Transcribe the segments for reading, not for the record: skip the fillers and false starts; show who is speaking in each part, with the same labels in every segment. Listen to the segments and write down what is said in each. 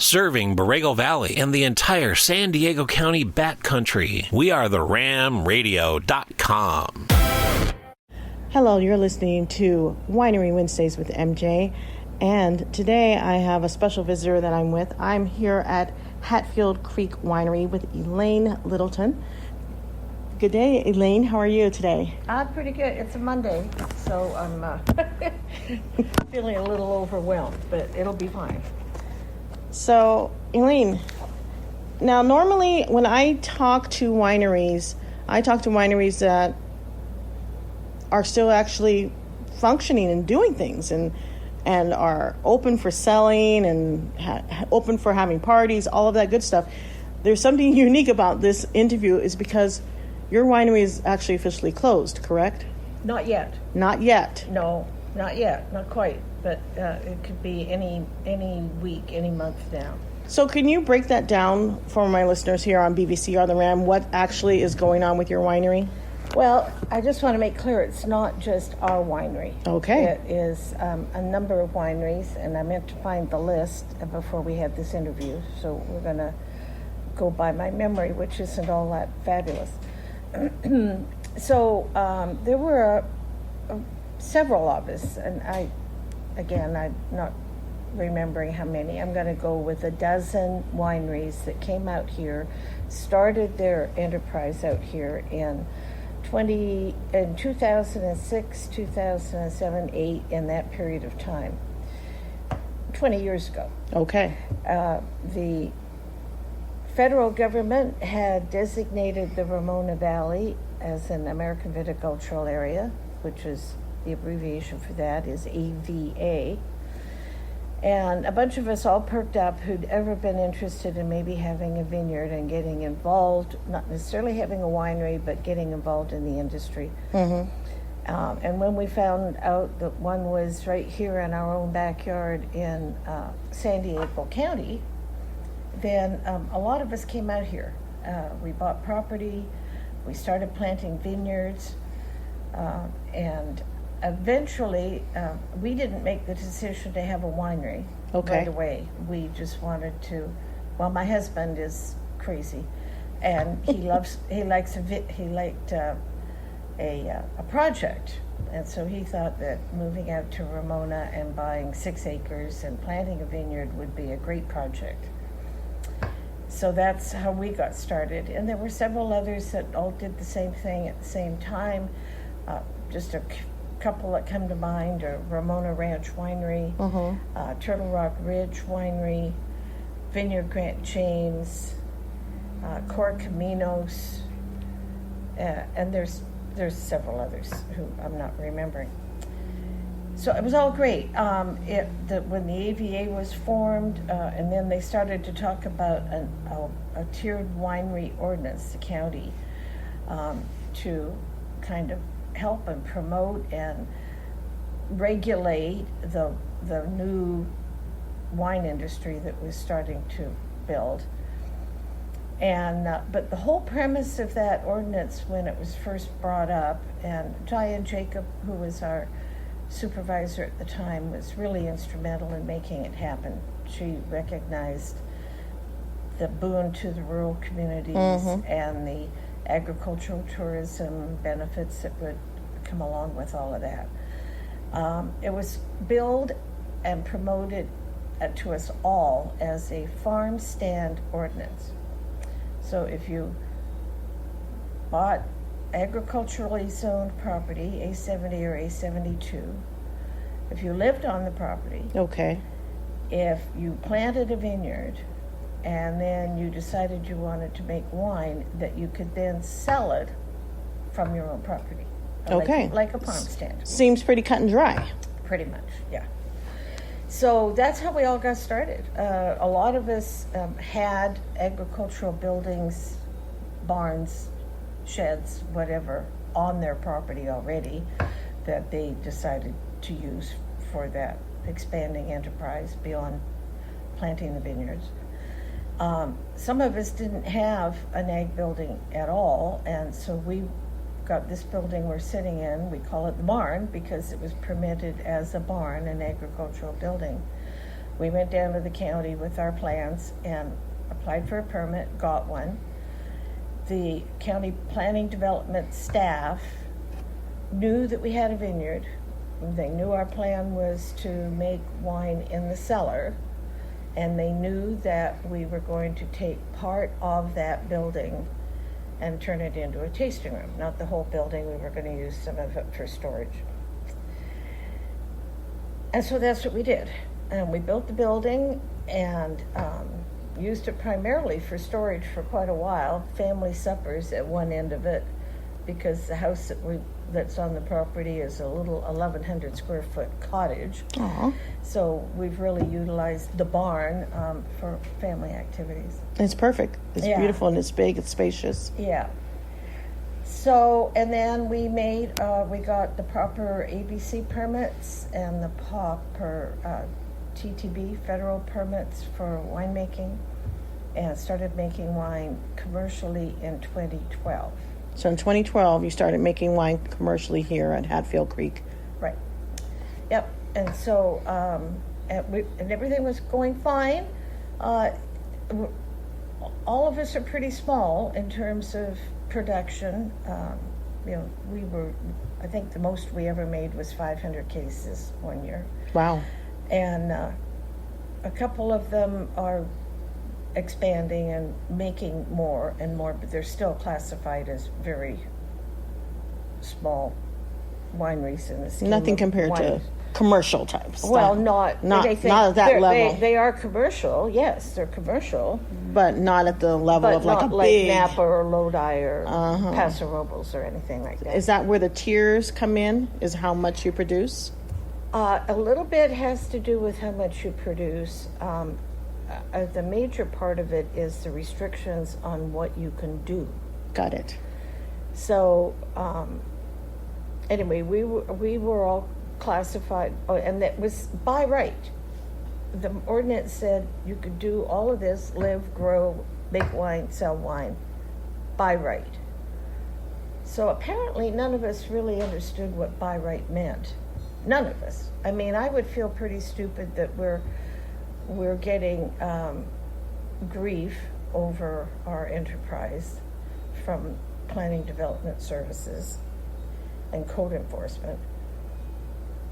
Speaker 1: serving Borrego Valley and the entire San Diego County backcountry. We are the ramradio.com.
Speaker 2: Hello, you're listening to Winery Wednesdays with MJ, and today I have a special visitor that I'm with. I'm here at Hatfield Creek Winery with Elaine Lyttleton. Good day, Elaine. How are you today?
Speaker 3: I'm pretty good. It's a Monday, so I'm feeling a little overwhelmed, but it'll be fine.
Speaker 2: So, Elaine, now normally when I talk to wineries that are still actually functioning and doing things and are open for selling and open for having parties, all of that good stuff. There's something unique about this interview is because your winery is actually officially closed, correct?
Speaker 3: Not yet.
Speaker 2: Not yet.
Speaker 3: No, not yet. Not quite. But it could be any week, any month now.
Speaker 2: So can you break that down for my listeners here on BVCR The Ram, what actually is going on with your winery?
Speaker 3: Well, I just want to make clear it's not just our winery.
Speaker 2: Okay.
Speaker 3: It is a number of wineries, and I meant to find the list before we had this interview, so we're going to go by my memory, which isn't all that fabulous. So there were several of us, and I'm not remembering how many. I'm going to go with a dozen wineries that came out here, started their enterprise out here in 2006, 2007, 8, in that period of time, 20 years ago.
Speaker 2: Okay.
Speaker 3: The federal government had designated the Ramona Valley as an American viticultural area, which is the abbreviation for that is AVA. And a bunch of us all perked up who'd ever been interested in maybe having a vineyard and getting involved, not necessarily having a winery, but getting involved in the industry.
Speaker 2: Mm-hmm.
Speaker 3: And when we found out that one was right here in our own backyard in San Diego County, then a lot of us came out here. We bought property, we started planting vineyards, and eventually, we didn't make the decision to have a winery right away. We just wanted to. Well, my husband is crazy, and he liked a project, and so he thought that moving out to Ramona and buying 6 acres and planting a vineyard would be a great project. So that's how we got started, and there were several others that all did the same thing at the same time. Just a couple that come to mind are Ramona Ranch Winery, Turtle Rock Ridge Winery, Vineyard Grant James, Cor Caminos, and there's several others who I'm not remembering. So it was all great. When the AVA was formed, and then they started to talk about a tiered winery ordinance, the county, to kind of help and promote and regulate the new wine industry that was starting to build. And but the whole premise of that ordinance when it was first brought up, and Diane Jacob, who was our supervisor at the time, was really instrumental in making it happen. She recognized the boon to the rural communities and the agricultural tourism benefits that would come along with all of that. It was billed and promoted to us all as a farm stand ordinance. So if you bought agriculturally zoned property, A70 or A72, if you lived on the property, if you planted a vineyard, and then you decided you wanted to make wine, that you could then sell it from your own property. Like a farm stand.
Speaker 2: Seems pretty cut and dry.
Speaker 3: Pretty much, yeah. So that's how we all got started. A lot of us had agricultural buildings, barns, sheds, whatever, on their property already that they decided to use for that expanding enterprise beyond planting the vineyards. Some of us didn't have an ag building at all, and so we got this building we're sitting in. We call it the barn because it was permitted as a barn, an agricultural building. We went down to the county with our plans and applied for a permit, got one. The county planning development staff knew that we had a vineyard. They knew our plan was to make wine in the cellar, and they knew that we were going to take part of that building and turn it into a tasting room. Not the whole building, we were going to use some of it for storage. And so that's what we did. And we built the building and used it primarily for storage for quite a while, family suppers at one end of it, because the house that's on the property is a little 1,100 square foot cottage.
Speaker 2: Aww.
Speaker 3: So we've really utilized the barn for family activities.
Speaker 2: It's perfect. It's beautiful, and it's big, it's spacious.
Speaker 3: Yeah. So, and then we got the proper ABC permits and the proper TTB, federal permits for winemaking, and started making wine commercially in 2012.
Speaker 2: So in 2012, you started making wine commercially here at Hatfield Creek.
Speaker 3: Right. Yep. And so, and everything was going fine. All of us are pretty small in terms of production. I think the most we ever made was 500 cases one year.
Speaker 2: Wow.
Speaker 3: And a couple of them are expanding and making more and more, but they're still classified as very small wineries in the scheme
Speaker 2: Nothing
Speaker 3: of
Speaker 2: compared
Speaker 3: wine.
Speaker 2: to commercial type stuff.
Speaker 3: Well, not
Speaker 2: at that level.
Speaker 3: They are commercial, yes, they're commercial,
Speaker 2: but not at the level
Speaker 3: but
Speaker 2: of like
Speaker 3: not
Speaker 2: a
Speaker 3: like
Speaker 2: big.
Speaker 3: Napa or Lodi or Paso Robles or anything like that.
Speaker 2: Is that where the tiers come in? Is how much you produce?
Speaker 3: A little bit has to do with how much you produce. The major part of it is the restrictions on what you can do.
Speaker 2: Got it.
Speaker 3: So, anyway, we were all classified, and that was by right. The ordinance said you could do all of this, live, grow, make wine, sell wine, by right. So apparently none of us really understood what by right meant. None of us. I mean, I would feel pretty stupid that we're getting grief over our enterprise from planning development services and code enforcement.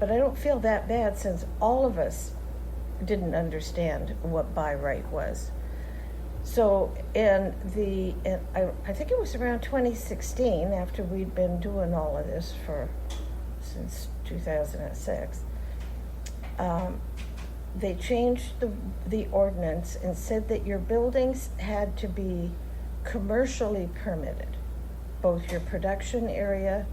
Speaker 3: But I don't feel that bad since all of us didn't understand what by right was. So I think it was around 2016, after we'd been doing all of this since 2006, they changed the ordinance and said that your buildings had to be commercially permitted. Both your production area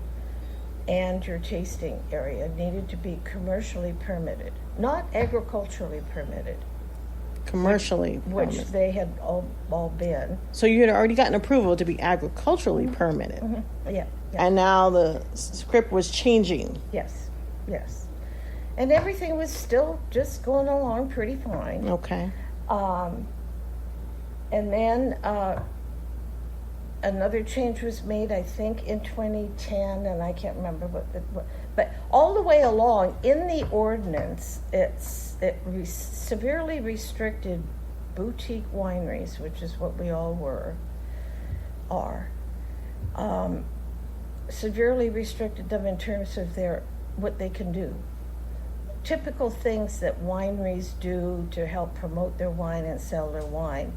Speaker 3: and your tasting area needed to be commercially permitted, not agriculturally permitted.
Speaker 2: Commercially
Speaker 3: Which
Speaker 2: permitted.
Speaker 3: they had all been.
Speaker 2: So you had already gotten approval to be agriculturally permitted.
Speaker 3: Mm-hmm. Yeah.
Speaker 2: And now the script was changing.
Speaker 3: Yes. And everything was still just going along pretty fine.
Speaker 2: Okay.
Speaker 3: And then another change was made, I think, in 2010, and I can't remember but all the way along in the ordinance, it severely restricted boutique wineries, which is what we all are. Severely restricted them in terms of what they can do. Typical things that wineries do to help promote their wine and sell their wine,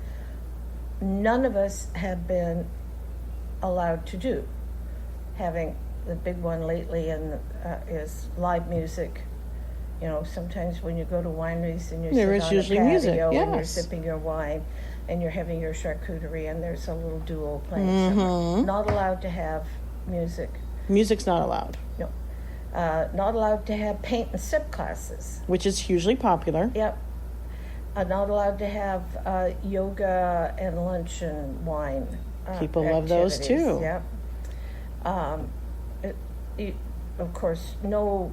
Speaker 3: none of us have been allowed to do. Having the big one lately is live music. You know, sometimes when you go to wineries and you sit on a patio and you're sipping your wine and you're having your charcuterie and there's a little duo playing somewhere. Not allowed to have music.
Speaker 2: Music's not allowed.
Speaker 3: No. Not allowed to have paint and sip classes.
Speaker 2: Which is hugely popular.
Speaker 3: Yep. Not allowed to have yoga and lunch and wine.
Speaker 2: People love those too.
Speaker 3: Yep. Of course, no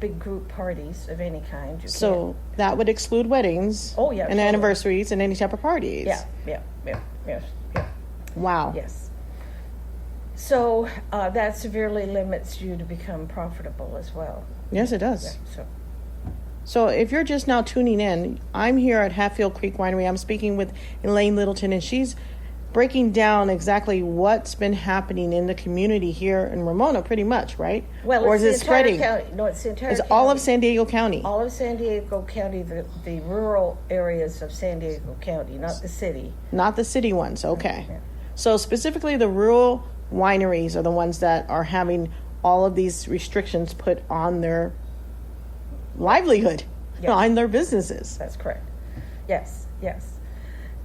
Speaker 3: big group parties of any kind.
Speaker 2: So that would exclude weddings.
Speaker 3: Oh, yeah.
Speaker 2: And totally. Anniversaries and any type of parties.
Speaker 3: Yeah.
Speaker 2: Wow.
Speaker 3: Yes. So that severely limits you to become profitable as well.
Speaker 2: Yes, it does.
Speaker 3: Yeah,
Speaker 2: So if you're just now tuning in, I'm here at Hatfield Creek Winery. I'm speaking with Elaine Lyttleton, and she's breaking down exactly what's been happening in the community here in Ramona, pretty much, right?
Speaker 3: Well,
Speaker 2: or
Speaker 3: it's
Speaker 2: is
Speaker 3: the
Speaker 2: it
Speaker 3: entire
Speaker 2: spreading?
Speaker 3: county. No, it's the entire
Speaker 2: It's
Speaker 3: county.
Speaker 2: all of San Diego County.
Speaker 3: All of San Diego County, the rural areas of San Diego County, not the city.
Speaker 2: Not the city ones, okay.
Speaker 3: Yeah.
Speaker 2: So specifically the rural wineries are the ones that are having all of these restrictions put on their livelihood,
Speaker 3: Yes.
Speaker 2: on their businesses.
Speaker 3: That's correct. Yes, yes.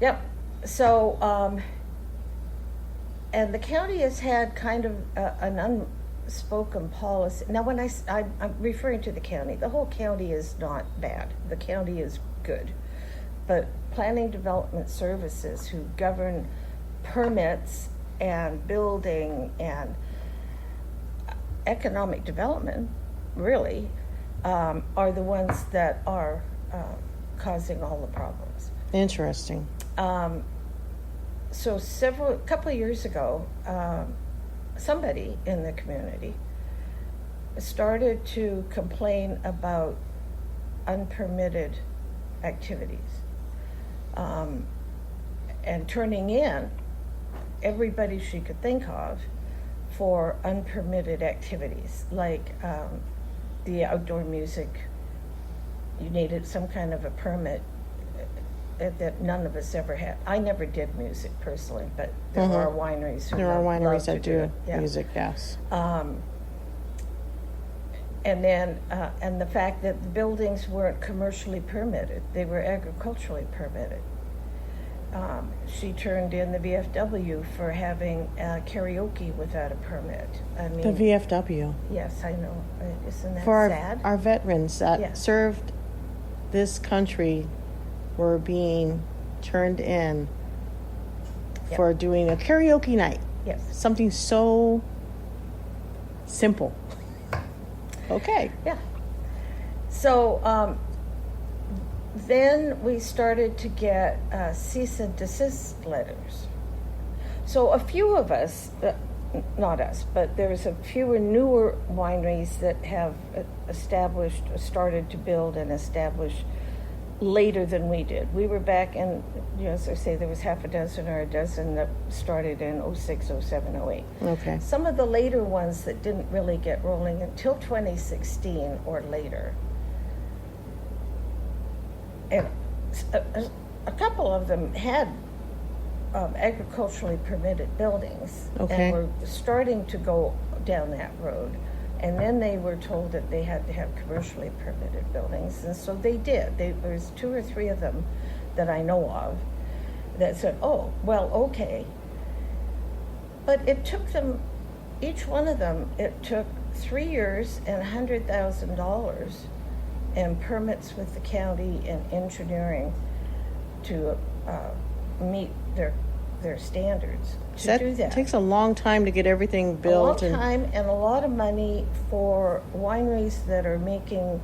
Speaker 3: Yep. So, and the county has had kind of an unspoken policy. Now, when I'm referring to the county, the whole county is not bad. The county is good. But Planning Development Services, who govern permits and building and economic development, really, are the ones that are causing all the problems.
Speaker 2: Interesting.
Speaker 3: So a couple of years ago, somebody in the community started to complain about unpermitted activities, and turning in everybody she could think of for unpermitted activities, like the outdoor music. You needed some kind of a permit that none of us ever had. I never did music personally, but there are wineries who
Speaker 2: There are
Speaker 3: love
Speaker 2: wineries
Speaker 3: to
Speaker 2: that do
Speaker 3: it. Yeah.
Speaker 2: music, yes.
Speaker 3: And then, and the fact that the buildings weren't commercially permitted, they were agriculturally permitted. She turned in the VFW for having karaoke without a permit. I mean,
Speaker 2: The VFW.
Speaker 3: yes, I know. Isn't that
Speaker 2: For
Speaker 3: sad?
Speaker 2: our veterans that
Speaker 3: Yeah.
Speaker 2: served this country were being turned in
Speaker 3: Yep.
Speaker 2: for doing a karaoke night.
Speaker 3: Yes.
Speaker 2: Something so simple. Okay.
Speaker 3: Yeah. So then we started to get cease and desist letters. So a few of us, not us, but there's a few newer wineries that have started to build and establish later than we did. We were back in, as I say, there was half a dozen or a dozen that started in 06, 07, 08.
Speaker 2: Okay.
Speaker 3: Some of the later ones that didn't really get rolling until 2016 or later. And a couple of them had agriculturally permitted buildings,
Speaker 2: Okay.
Speaker 3: and were starting to go down that road. And then they were told that they had to have commercially permitted buildings, and so they did. There's 2 or 3 of them that I know of that said, oh, well, okay. But it took them, each one of them, it took 3 years and $100,000 and permits with the county and engineering to meet their standards to do that.
Speaker 2: It takes a long time to get everything
Speaker 3: A long
Speaker 2: built.
Speaker 3: time and a lot of money for wineries that are making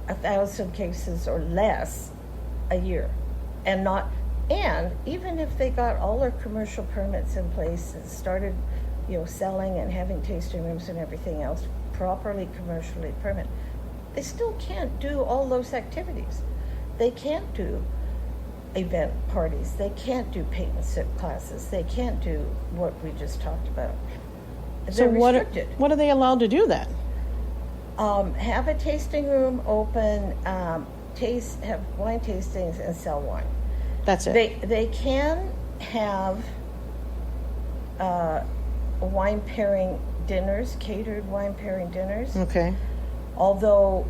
Speaker 3: 1,000 cases or less a year, and even if they got all their commercial permits in place and started, selling and having tasting rooms and everything else properly commercially permitted, they still can't do all those activities. They can't do event parties. They can't do paint and sip classes. They can't do what we just talked about.
Speaker 2: So
Speaker 3: They're
Speaker 2: what
Speaker 3: restricted.
Speaker 2: are they allowed to do then?
Speaker 3: Have a tasting room open, have wine tastings and sell wine.
Speaker 2: That's it.
Speaker 3: They can have wine pairing dinners, catered wine pairing dinners.
Speaker 2: Okay.
Speaker 3: Although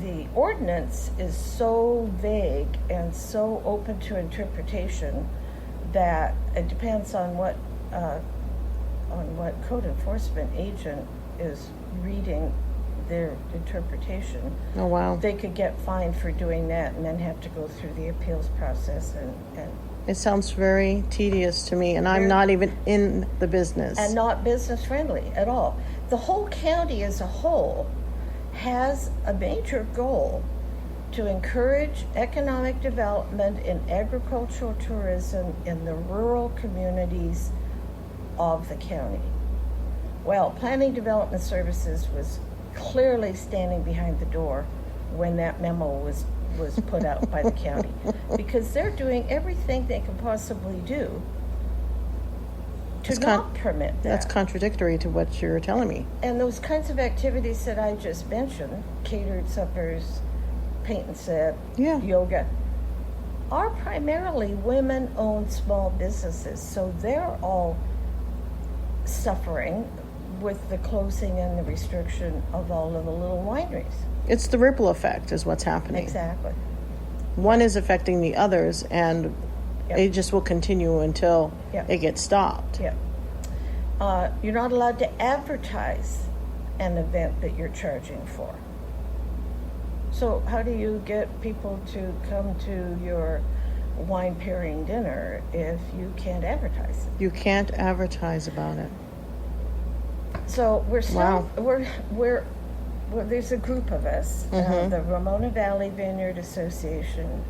Speaker 3: the ordinance is so vague and so open to interpretation that it depends on what code enforcement agent is reading their interpretation.
Speaker 2: Oh, wow.
Speaker 3: They could get fined for doing that and then have to go through the appeals process and
Speaker 2: It sounds very tedious to me, and I'm
Speaker 3: Very-
Speaker 2: not even in the business.
Speaker 3: not business friendly at all. The whole county as a whole has a major goal to encourage economic development in agricultural tourism in the rural communities of the county. Well, Planning Development Services was clearly standing behind the door when that memo was put out by the county, because they're doing everything they can possibly do to not permit that.
Speaker 2: That's contradictory to what you're telling me.
Speaker 3: And those kinds of activities that I just mentioned, catered suppers, paint and sip, yoga, are primarily women-owned small businesses. So they're all suffering with the closing and the restriction of all of the little wineries.
Speaker 2: It's the ripple effect is what's happening.
Speaker 3: Exactly.
Speaker 2: One is affecting the others, and it just will continue until it gets stopped.
Speaker 3: Yeah. You're not allowed to advertise an event that you're charging for. So how do you get people to come to your wine pairing dinner if you can't advertise it?
Speaker 2: You can't advertise about it.
Speaker 3: So we're still we're there's a group of us, the Ramona Valley Vineyard Association,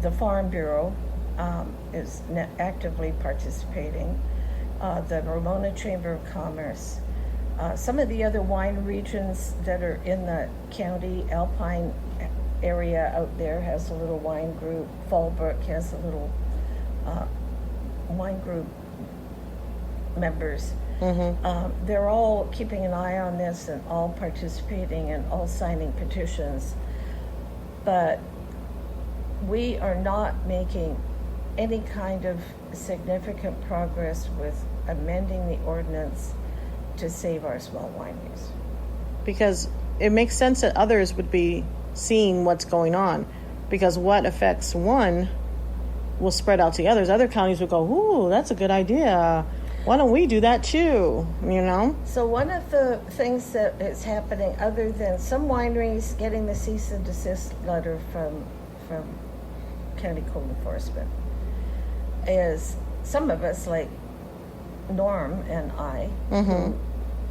Speaker 3: the Farm Bureau is actively participating, the Ramona Chamber of Commerce, some of the other wine regions that are in the county. Alpine area out there has a little wine group. Fallbrook has a little wine group members. They're all keeping an eye on this and all participating and all signing petitions. But we are not making any kind of significant progress with amending the ordinance to save our small wineries.
Speaker 2: Because it makes sense that others would be seeing what's going on. Because what affects one will spread out to the others. Other counties would go, ooh, that's a good idea. Why don't we do that too, you know?
Speaker 3: So one of the things that is happening, other than some wineries getting the cease and desist letter from county code enforcement, is some of us, like Norm and I, who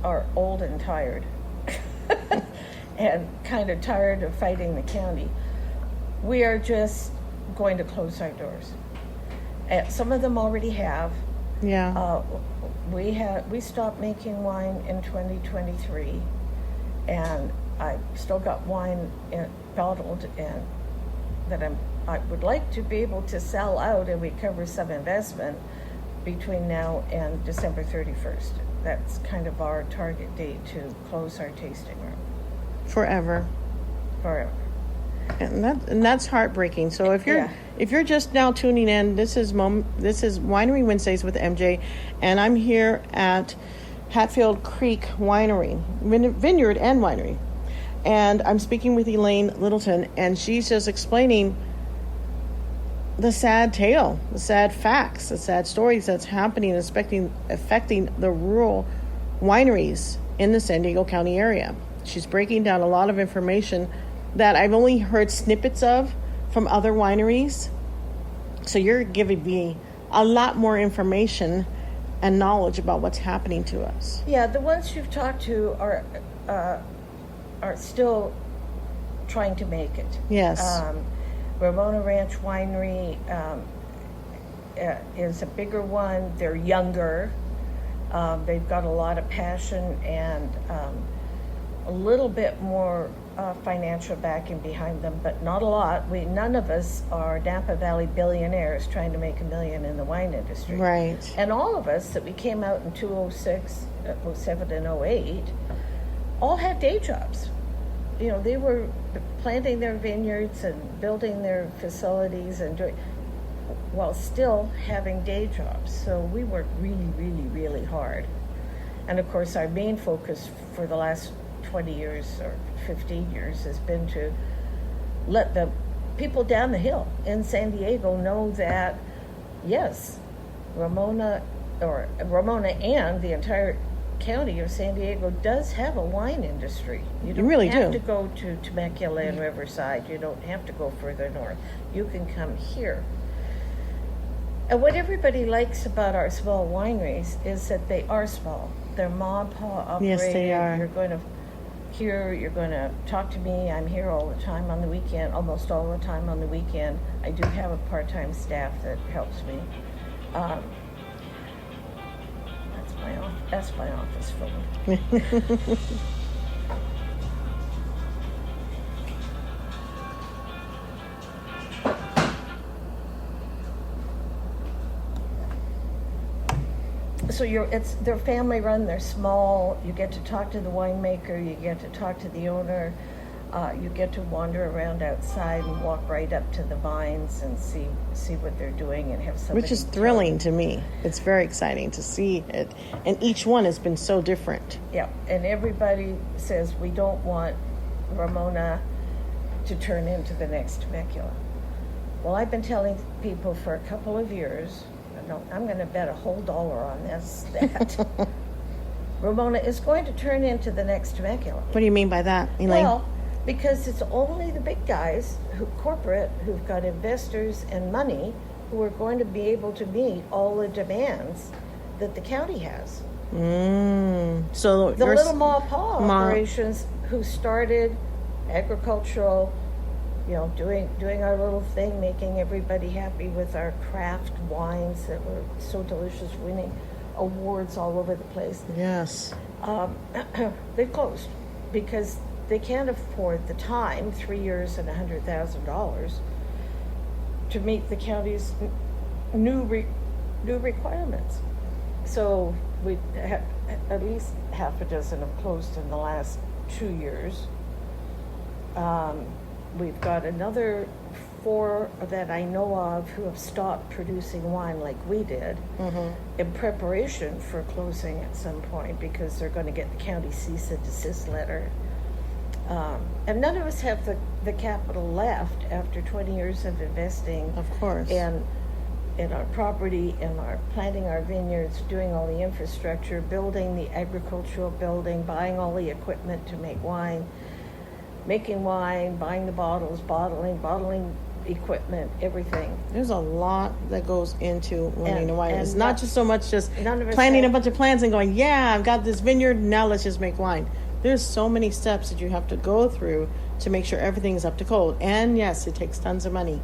Speaker 3: are old and tired and kind of tired of fighting the county, we are just going to close our doors. Some of them already have.
Speaker 2: Yeah.
Speaker 3: We stopped making wine in 2023, and I still got wine bottled, and that I would like to be able to sell out and recover some investment between now and December 31st. That's kind of our target date to close our tasting room.
Speaker 2: Forever. And that's heartbreaking. So if you're just now tuning in, this is Winery Wednesdays with MJ, and I'm here at Hatfield Creek Winery, Vineyard and Winery, and I'm speaking with Elaine Lyttleton, and she's just explaining the sad tale, the sad facts, the sad stories that's happening and affecting the rural wineries in the San Diego County area. She's breaking down a lot of information that I've only heard snippets of from other wineries. So you're giving me a lot more information and knowledge about what's happening to us.
Speaker 3: Yeah, the ones you've talked to are still trying to make it.
Speaker 2: Yes.
Speaker 3: Ramona Ranch Winery is a bigger one. They're younger. They've got a lot of passion and a little bit more financial backing behind them, but not a lot. None of us are Napa Valley billionaires trying to make $1 million in the wine industry.
Speaker 2: Right.
Speaker 3: And all of us that we came out in 2006, 07, and 08 all had day jobs. You know, they were planting their vineyards and building their facilities and doing, while still having day jobs. So we worked really, really, really hard. And of course, our main focus for the last 20 years or 15 years has been to let the people down the hill in San Diego know that, yes, Ramona and the entire county of San Diego does have a wine industry. You don't
Speaker 2: really
Speaker 3: have
Speaker 2: do.
Speaker 3: to go to Temecula and Riverside. You don't have to go further north. You can come here. And what everybody likes about our small wineries is that they are small. They're mom and pop operated.
Speaker 2: Yes, they are.
Speaker 3: You're going to talk to me. I'm here all the time on the weekend, almost all the time on the weekend. I do have a part-time staff that helps me. That's my office phone. So they're family run, they're small, you get to talk to the winemaker, you get to talk to the owner, you get to wander around outside and walk right up to the vines and see what they're doing and have somebody.
Speaker 2: Which is thrilling to me. It's very exciting to see it. And each one has been so different.
Speaker 3: Yeah, and everybody says we don't want Ramona to turn into the next Temecula. Well, I've been telling people for a couple of years, I'm going to bet a whole dollar on this, that Ramona is going to turn into the next Temecula.
Speaker 2: What do you mean by that, Elaine?
Speaker 3: Well, because it's only the big guys, corporate, who've got investors and money, who are going to be able to meet all the demands that the county has.
Speaker 2: So
Speaker 3: the little ma-pa operations who started agricultural, doing our little thing, making everybody happy with our craft wines that were so delicious, winning awards all over the place.
Speaker 2: Yes.
Speaker 3: They closed because they can't afford the time, 3 years and $100,000, to meet the county's new requirements. So we have at least half a dozen have closed in the last 2 years. We've got another 4 that I know of who have stopped producing wine like we did in preparation for closing at some point because they're going to get the county cease and desist letter. And none of us have the capital left after 20 years of investing.
Speaker 2: Of course.
Speaker 3: And in our property, in our planting our vineyards, doing all the infrastructure, building the agricultural building, buying all the equipment to make wine, making wine, buying the bottles, bottling equipment, everything.
Speaker 2: There's a lot that goes into running a wine. It's not just so much just
Speaker 3: planting
Speaker 2: a bunch of plants and going, yeah, I've got this vineyard, now let's just make wine. There's so many steps that you have to go through to make sure everything's up to code. And yes, it takes tons of money.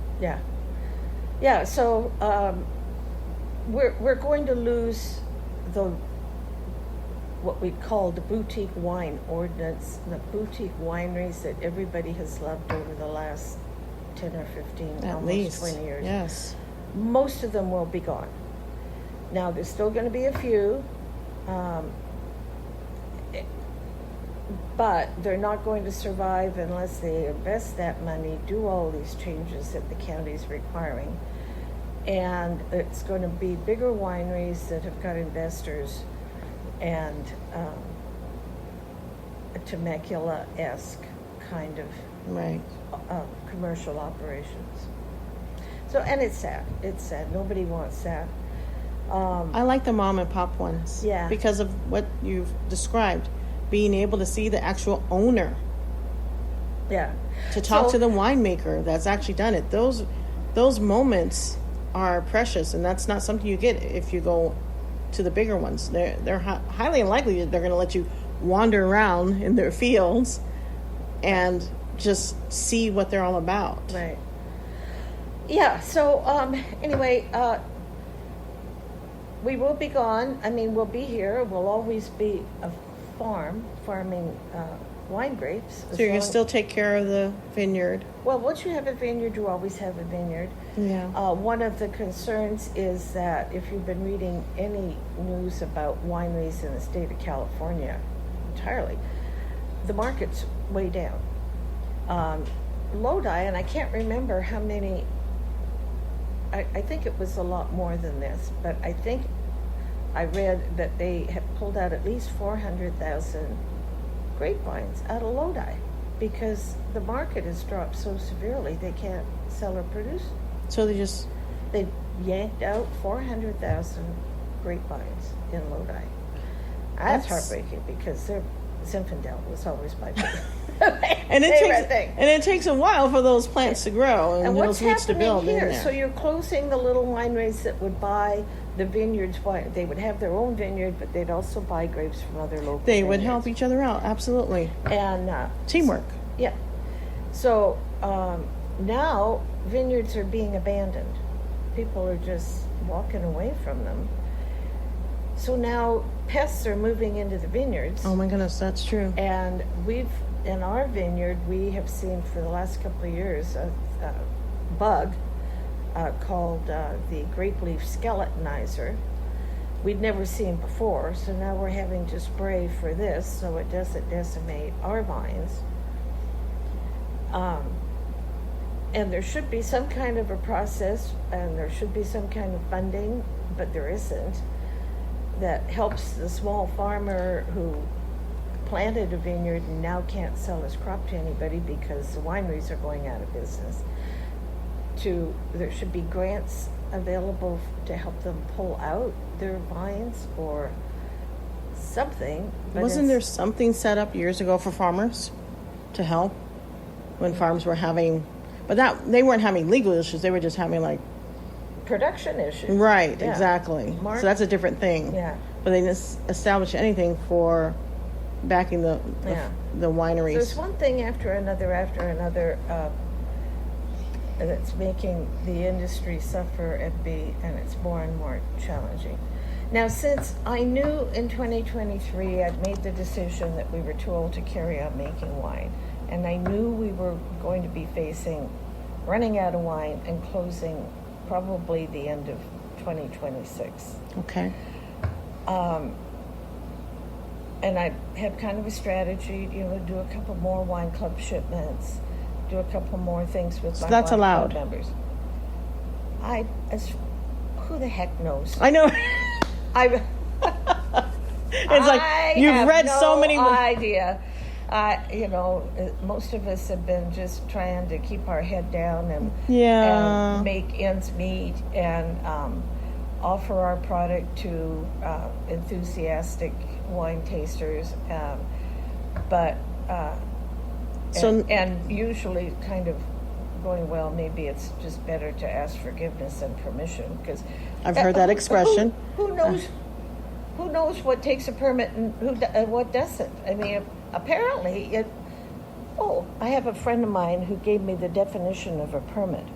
Speaker 3: Yeah, so we're going to lose what we call the boutique wine ordinance, the boutique wineries that everybody has loved over the last 10 or 15,
Speaker 2: At
Speaker 3: almost
Speaker 2: least
Speaker 3: 20 years.
Speaker 2: Yes.
Speaker 3: Most of them will be gone. Now, there's still going to be a few, but they're not going to survive unless they invest that money, do all these changes that the county's requiring. And it's going to be bigger wineries that have got investors and a Temecula-esque kind of
Speaker 2: Right.
Speaker 3: Commercial operations. So, and it's sad. It's sad. Nobody wants that.
Speaker 2: I like the mom and pop ones.
Speaker 3: Yeah.
Speaker 2: Because of what you've described. Being able to see the actual owner.
Speaker 3: Yeah.
Speaker 2: To talk to the winemaker that's actually done it. Those moments are precious, and that's not something you get if you go to the bigger ones. They're highly unlikely that they're going to let you wander around in their fields and just see what they're all about.
Speaker 3: Right. Yeah. So anyway, we will be gone. I mean, we'll be here. We'll always be a farming wine grapes.
Speaker 2: So you're going to still take care of the vineyard.
Speaker 3: Well, once you have a vineyard, you always have a vineyard.
Speaker 2: Yeah.
Speaker 3: One of the concerns is that if you've been reading any news about wineries in the state of California entirely, the market's way down. Lodi, and I can't remember how many, I think it was a lot more than this, but I think I read that they have pulled out at least 400,000 grapevines out of Lodi because the market has dropped so severely they can't sell or produce.
Speaker 2: So
Speaker 3: they yanked out 400,000 grapevines in Lodi. That's heartbreaking because Zinfandel was always my favorite.
Speaker 2: And it takes a while for those plants to grow and those roots to build
Speaker 3: here?
Speaker 2: in there.
Speaker 3: So you're closing the little wineries that would buy the vineyards. They would have their own vineyard, but they'd also buy grapes from other local
Speaker 2: They would
Speaker 3: vineyards.
Speaker 2: help each other out, absolutely.
Speaker 3: And
Speaker 2: teamwork.
Speaker 3: Yeah. So now vineyards are being abandoned. People are just walking away from them. So now pests are moving into the vineyards.
Speaker 2: Oh my goodness, that's true.
Speaker 3: And in our vineyard, we have seen for the last couple of years a bug called the grape leaf skeletonizer we'd never seen before. So now we're having to spray for this so it doesn't decimate our vines. And there should be some kind of a process, and there should be some kind of funding, but there isn't, that helps the small farmer who planted a vineyard and now can't sell his crop to anybody because the wineries are going out of business. There should be grants available to help them pull out their vines or something.
Speaker 2: Wasn't there something set up years ago for farmers to help when farms were having, but that they weren't having legal issues, they were just having like
Speaker 3: production issues.
Speaker 2: Right,
Speaker 3: Yeah.
Speaker 2: Exactly. So that's a different thing.
Speaker 3: Yeah.
Speaker 2: But they didn't establish anything for backing the wineries.
Speaker 3: There's one thing after another that's making the industry suffer and it's more and more challenging. Now, since I knew in 2023 I'd made the decision that we were too old to carry on making wine, and I knew we were going to be facing running out of wine and closing probably the end of 2026.
Speaker 2: Okay.
Speaker 3: And I had kind of a strategy, do a couple more wine club shipments, do a couple more things with my
Speaker 2: that's
Speaker 3: wine
Speaker 2: allowed.
Speaker 3: club members. Who the heck knows?
Speaker 2: I know.
Speaker 3: It's
Speaker 2: like you've read so many.
Speaker 3: Idea. Most of us have been just trying to keep our head down and make ends meet and offer our product to enthusiastic wine tasters, and usually kind of going, well, maybe it's just better to ask forgiveness and permission, because
Speaker 2: I've heard that expression.
Speaker 3: Who knows? Who knows what takes a permit and what doesn't? I mean, apparently I have a friend of mine who gave me the definition of a permit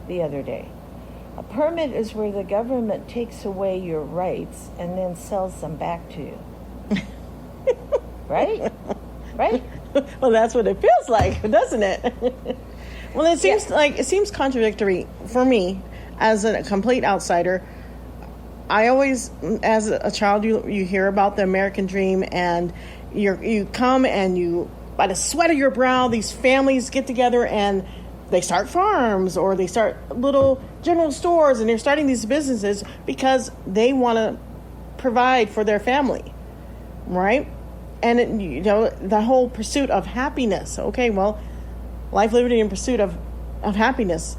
Speaker 3: the other day. A permit is where the government takes away your rights and then sells them back to you. Right? Right?
Speaker 2: Well, that's what it feels like, doesn't it? Well, it seems contradictory for me as a complete outsider. I always, as a child, you hear about the American dream, and you come and you, by the sweat of your brow, these families get together and they start farms or they start little general stores, and they're starting these businesses because they want to provide for their family, right? And the whole pursuit of happiness. Okay, well, life, liberty, and pursuit of happiness.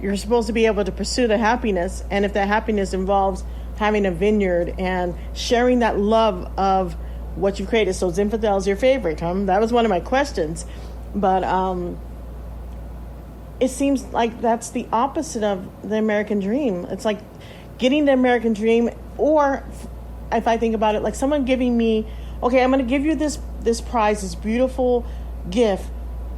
Speaker 2: You're supposed to be able to pursue the happiness, and if that happiness involves having a vineyard and sharing that love of what you've created. So Zinfandel is your favorite, That was one of my questions. But it seems like that's the opposite of the American dream. It's like getting the American dream, or if I think about it, like someone giving me, okay, I'm going to give you this prize, this beautiful gift.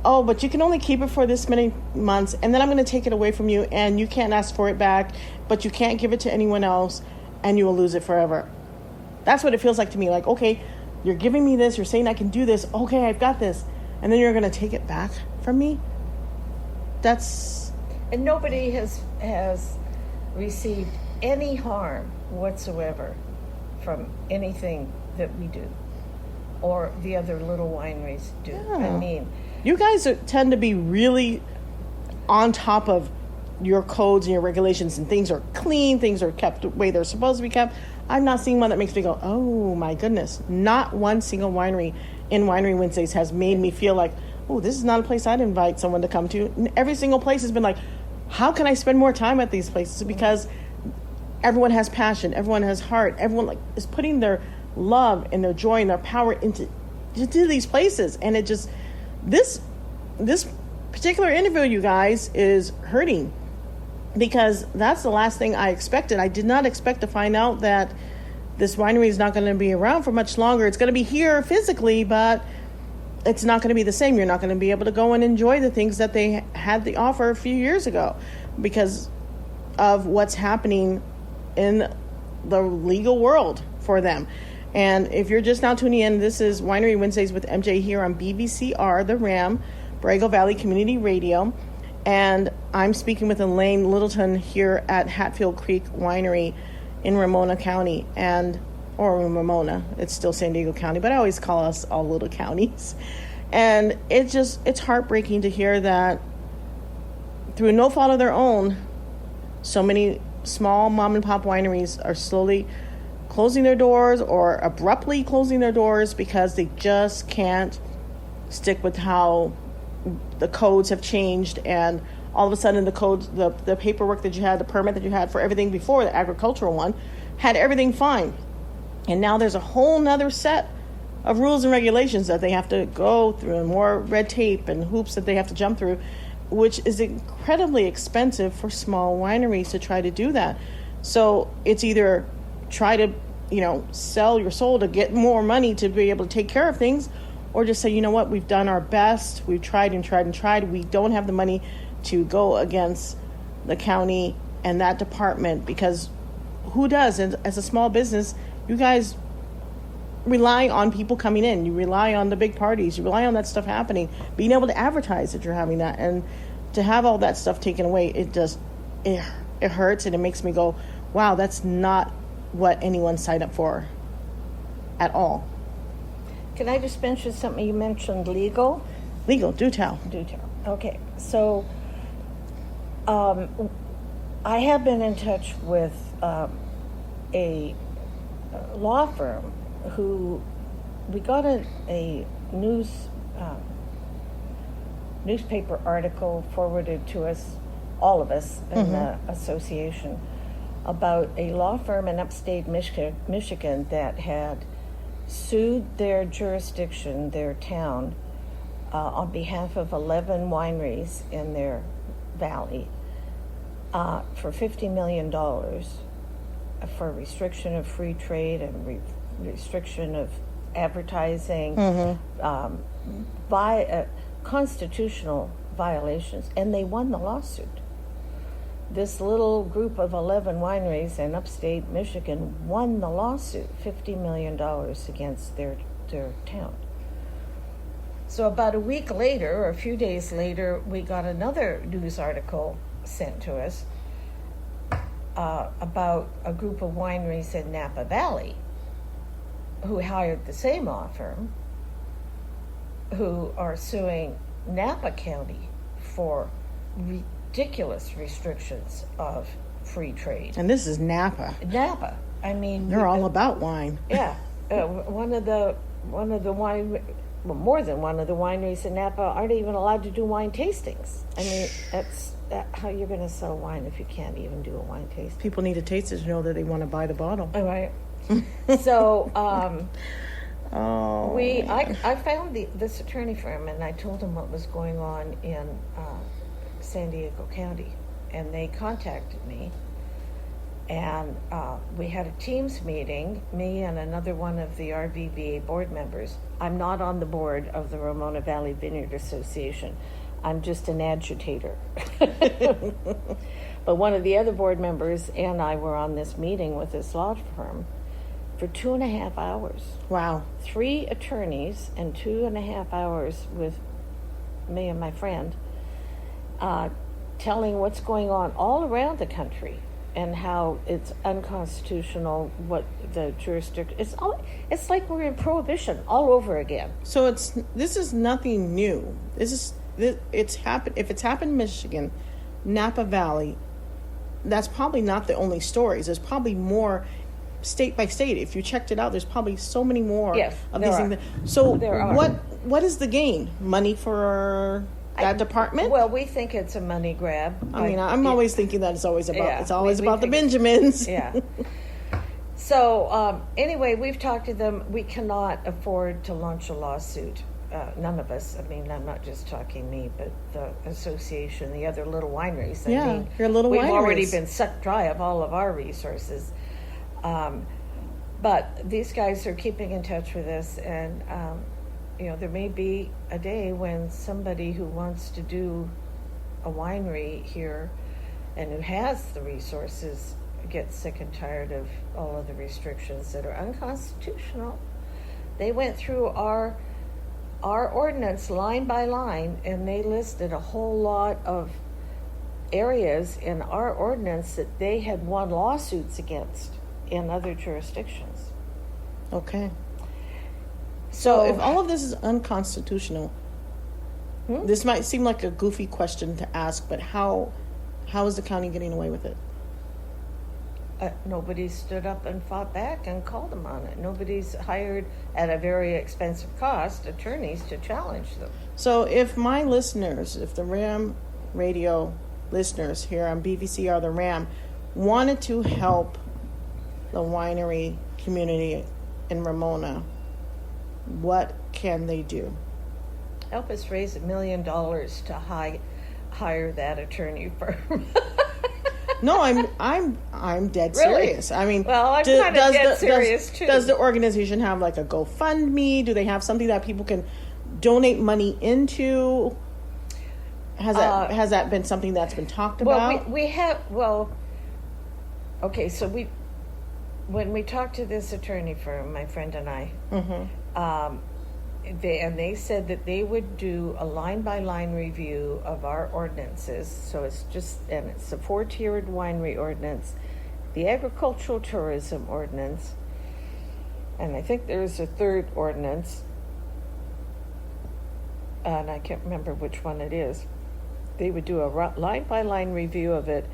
Speaker 2: Oh, but you can only keep it for this many months, and then I'm going to take it away from you, and you can't ask for it back, but you can't give it to anyone else, and you will lose it forever. That's what it feels like to me. Like, okay, you're giving me this, you're saying I can do this, okay, I've got this, and then you're going to take it back from me?
Speaker 3: And nobody has received any harm whatsoever from anything that we do or the other little wineries do. Yeah. I mean,
Speaker 2: you guys tend to be really on top of your codes and your regulations, and things are clean, things are kept the way they're supposed to be kept. I've not seen one that makes me go, oh my goodness. Not one single winery in Winery Wednesdays has made me feel like, oh, this is not a place I'd invite someone to come to. And every single place has been like, how can I spend more time at these places? Because everyone has passion, everyone has heart, everyone is putting their love and their joy and their power into these places. And it just, this particular interview, you guys, is hurting, because that's the last thing I expected. I did not expect to find out that this winery is not going to be around for much longer. It's going to be here physically, but it's not going to be the same. You're not going to be able to go and enjoy the things that they had the offer a few years ago because of what's happening in the legal world for them. And if you're just now tuning in, this is Winery Wednesdays with MJ here on BVCR, the RAM, Borrego Valley Community Radio. And I'm speaking with Elaine Lyttleton here at Hatfield Creek Winery in Ramona County, or in Ramona, it's still San Diego County, but I always call us all little counties. And it's heartbreaking to hear that through no fault of their own, so many small mom and pop wineries are slowly closing their doors or abruptly closing their doors because they just can't stick with how the codes have changed, and all of a sudden the codes, the paperwork that you had, the permit that you had for everything before, the agricultural one, had everything fine. And now there's a whole nother set of rules and regulations that they have to go through, and more red tape and hoops that they have to jump through, which is incredibly expensive for small wineries to try to do that. So it's either try to, sell your soul to get more money to be able to take care of things, or just say, you know what, we've done our best, we've tried and tried and tried, we don't have the money to go against the county and that department, because who does? And as a small business, you guys rely on people coming in, you rely on the big parties, you rely on that stuff happening, being able to advertise that you're having that, and to have all that stuff taken away, it hurts, and it makes me go, wow, that's not what anyone signed up for at all.
Speaker 3: Can I just mention something? You mentioned legal.
Speaker 2: Do tell.
Speaker 3: Okay, so I have been in touch with a law firm who we got a newspaper article forwarded to us, all of us in the association, about a law firm in upstate Michigan that had sued their jurisdiction, their town, on behalf of 11 wineries in their valley for $50 million for restriction of free trade and restriction of advertising, constitutional violations, and they won the lawsuit. This little group of 11 wineries in upstate Michigan won the lawsuit, $50 million against their town. So about a week later, or a few days later, we got another news article sent to us about a group of wineries in Napa Valley who hired the same law firm, who are suing Napa County for ridiculous restrictions of free trade.
Speaker 2: And this is Napa.
Speaker 3: I mean,
Speaker 2: they're all about wine.
Speaker 3: Yeah, more than one of the wineries in Napa aren't even allowed to do wine tastings. I mean, that's how you're going to sell wine if you can't even do a wine tasting.
Speaker 2: People need to taste it to know that they want to buy the bottle.
Speaker 3: All right. So, I found this attorney firm, and I told them what was going on in San Diego County, and they contacted me, and we had a Teams meeting, me and another one of the RVBA board members. I'm not on the board of the Ramona Valley Vineyard Association. I'm just an agitator. But one of the other board members and I were on this meeting with this law firm for 2.5 hours.
Speaker 2: Wow. 3
Speaker 3: attorneys and 2.5 hours with me and my friend, telling what's going on all around the country and how it's unconstitutional, what the jurisdiction, it's like we're in prohibition all over again.
Speaker 2: So this is nothing new. It's happened. If it's happened in Michigan, Napa Valley, that's probably not the only stories. There's probably more state by state. If you checked it out, there's probably so many more of these things. So what is the gain? Money for that department?
Speaker 3: Well, we think it's a money grab.
Speaker 2: I mean, I'm always thinking that it's always about the Benjamins.
Speaker 3: Yeah. So anyway, we've talked to them. We cannot afford to launch a lawsuit. None of us. I mean, I'm not just talking me, but the association, the other little wineries. I mean,
Speaker 2: your little
Speaker 3: we've
Speaker 2: wineries.
Speaker 3: already been sucked dry of all of our resources. But these guys are keeping in touch with us, and there may be a day when somebody who wants to do a winery here and who has the resources gets sick and tired of all of the restrictions that are unconstitutional. They went through our ordinance line by line, and they listed a whole lot of areas in our ordinance that they had won lawsuits against. in other jurisdictions.
Speaker 2: Okay. So if all of this is unconstitutional, this might seem like a goofy question to ask, but how is the county getting away with it?
Speaker 3: Nobody stood up and fought back and called them on it. Nobody's hired, at a very expensive cost, attorneys to challenge them.
Speaker 2: So if my listeners, if the Ram Radio listeners here on BVCR The Ram wanted to help the winery community in Ramona, what can they do?
Speaker 3: Help us raise $1 million to hire that attorney firm.
Speaker 2: No, I'm dead
Speaker 3: Really?
Speaker 2: serious. I mean,
Speaker 3: well, I'm kind of dead serious too.
Speaker 2: Does the organization have like a GoFundMe? Do they have something that people can donate money into? Has that been something that's been talked about?
Speaker 3: Well, we have. Well, okay. So when we talked to this attorney firm, my friend and I, they said that they would do a line-by-line review of our ordinances. So it's a 4-tiered winery ordinance, the agricultural tourism ordinance, and I think there's a third ordinance, and I can't remember which one it is. They would do a line-by-line review of it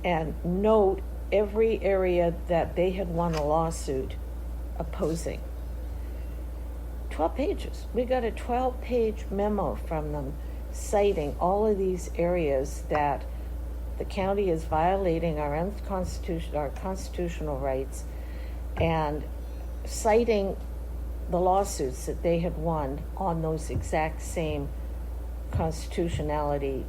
Speaker 3: and note every area that they had won a lawsuit opposing. 12 pages. We got a 12-page memo from them citing all of these areas that the county is violating our constitutional rights, and citing the lawsuits that they had won on those exact same constitutionality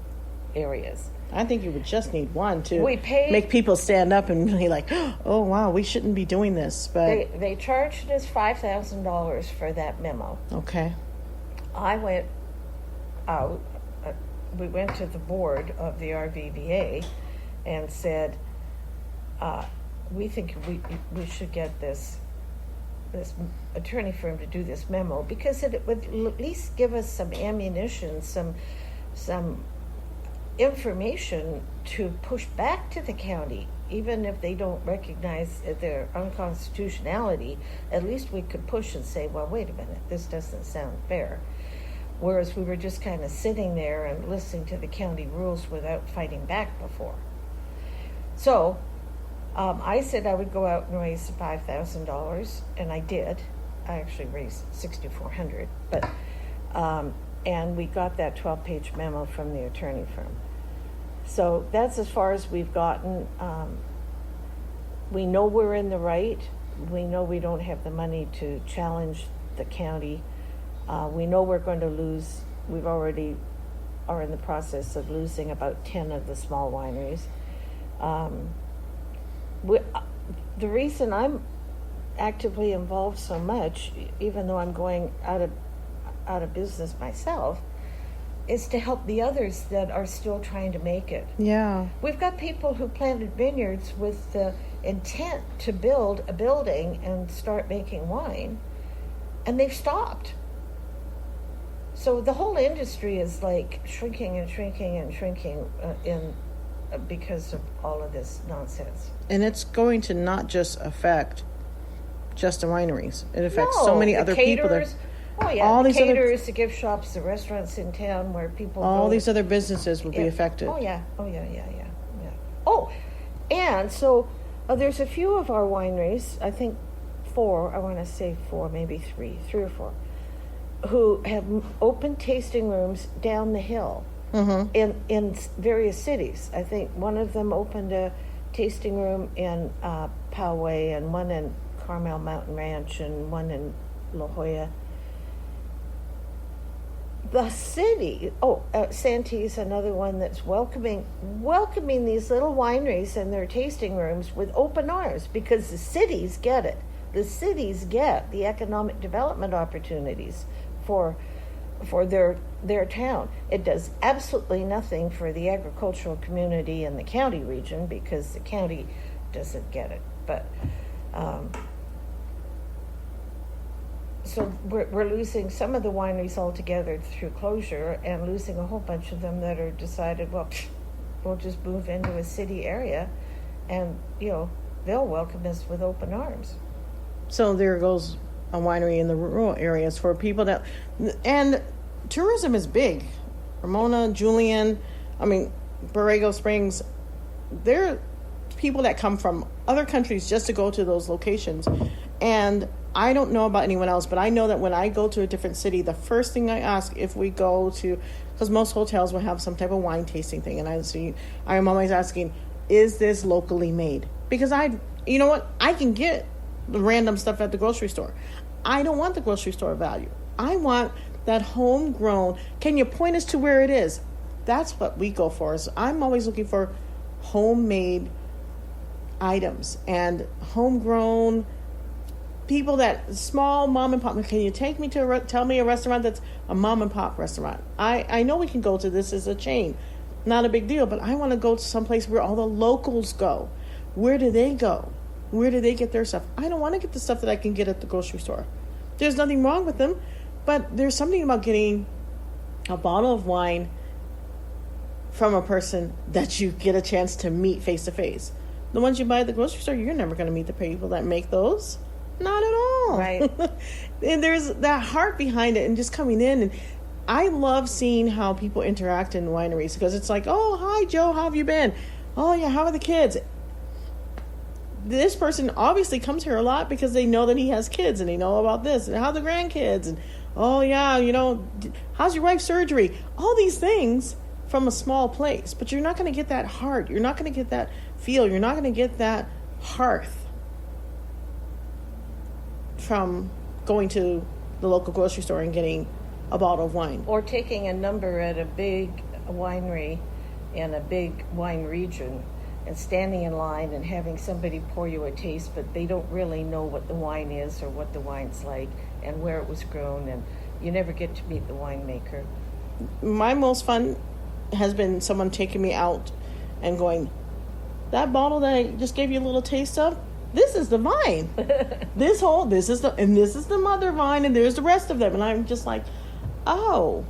Speaker 3: areas.
Speaker 2: I think you would just need one to
Speaker 3: make
Speaker 2: people stand up and be like, oh, wow, we shouldn't be doing this. But
Speaker 3: they charged us $5,000 for that memo.
Speaker 2: Okay.
Speaker 3: I went out, we went to the board of the RVBA and said, we think we should get this attorney firm to do this memo, because it would at least give us some ammunition, some information to push back to the county. Even if they don't recognize their unconstitutionality, at least we could push and say, well, wait a minute, this doesn't sound fair. Whereas we were just kind of sitting there and listening to the county rules without fighting back before. So I said I would go out and raise $5,000, and I did. I actually raised $6,400, but and we got that 12-page memo from the attorney firm. So that's as far as we've gotten. We know we're in the right. We know we don't have the money to challenge the county. We know we're going to lose. We've already are in the process of losing about 10 of the small wineries. The reason I'm actively involved so much, even though I'm going out of business myself, is to help the others that are still trying to make it.
Speaker 2: Yeah.
Speaker 3: We've got people who planted vineyards with the intent to build a building and start making wine, and they've stopped. So the whole industry is like shrinking and shrinking and shrinking because of all of this nonsense.
Speaker 2: And it's going to not just affect just the wineries. It affects so many other people.
Speaker 3: Oh yeah, all the caterers, the gift shops, the restaurants in town where people
Speaker 2: all these other businesses will be affected.
Speaker 3: Oh yeah. Oh, and so there's a few of our wineries, I think 4, I want to say 4, maybe 3 or 4, who have open tasting rooms down the hill in various cities. I think one of them opened a tasting room in Poway, and one in Carmel Mountain Ranch, and one in La Jolla. The city, Santee's another one that's welcoming these little wineries and their tasting rooms with open arms, because the cities get it. The cities get the economic development opportunities for their town. It does absolutely nothing for the agricultural community in the county region, because the county doesn't get it. But so we're losing some of the wineries altogether through closure, and losing a whole bunch of them that are decided, well, we'll just move into a city area and, they'll welcome us with open arms.
Speaker 2: So there goes a winery in the rural areas for people that, and tourism is big. Ramona, Julian, Borrego Springs, there are people that come from other countries just to go to those locations. And I don't know about anyone else, but I know that when I go to a different city, the first thing I ask if we go to, because most hotels will have some type of wine tasting thing, and I am always asking, is this locally made? Because you know what? I can get the random stuff at the grocery store. I don't want the grocery store value. I want that homegrown. Can you point us to where it is? That's what we go for. So I'm always looking for homemade items and homegrown people, that small mom and pop. Can you take me to tell me a restaurant that's a mom and pop restaurant? I know we can go to this as a chain, not a big deal, but I want to go to some place where all the locals go. Where do they go? Where do they get their stuff? I don't want to get the stuff that I can get at the grocery store. There's nothing wrong with them, but there's something about getting a bottle of wine from a person that you get a chance to meet face to face. The ones you buy at the grocery store, you're never going to meet the people that make those. Not at all.
Speaker 3: Right.
Speaker 2: And there's that heart behind it, and just coming in. And I love seeing how people interact in wineries, because it's like, oh, hi, Joe, how have you been? Oh, yeah, how are the kids? This person obviously comes here a lot because they know that he has kids, and they know about this and how the grandkids, and oh yeah, how's your wife's surgery? All these things from a small place, but you're not going to get that heart. You're not going to get that feel. You're not going to get that hearth from going to the local grocery store and getting a bottle of wine.
Speaker 3: Or taking a number at a big winery in a big wine region and standing in line and having somebody pour you a taste, but they don't really know what the wine is or what the wine's like and where it was grown, and you never get to meet the winemaker.
Speaker 2: My most fun has been someone taking me out and going, that bottle that I just gave you a little taste of, this is the vine. this is the mother vine, and there's the rest of them. And I'm just like, oh,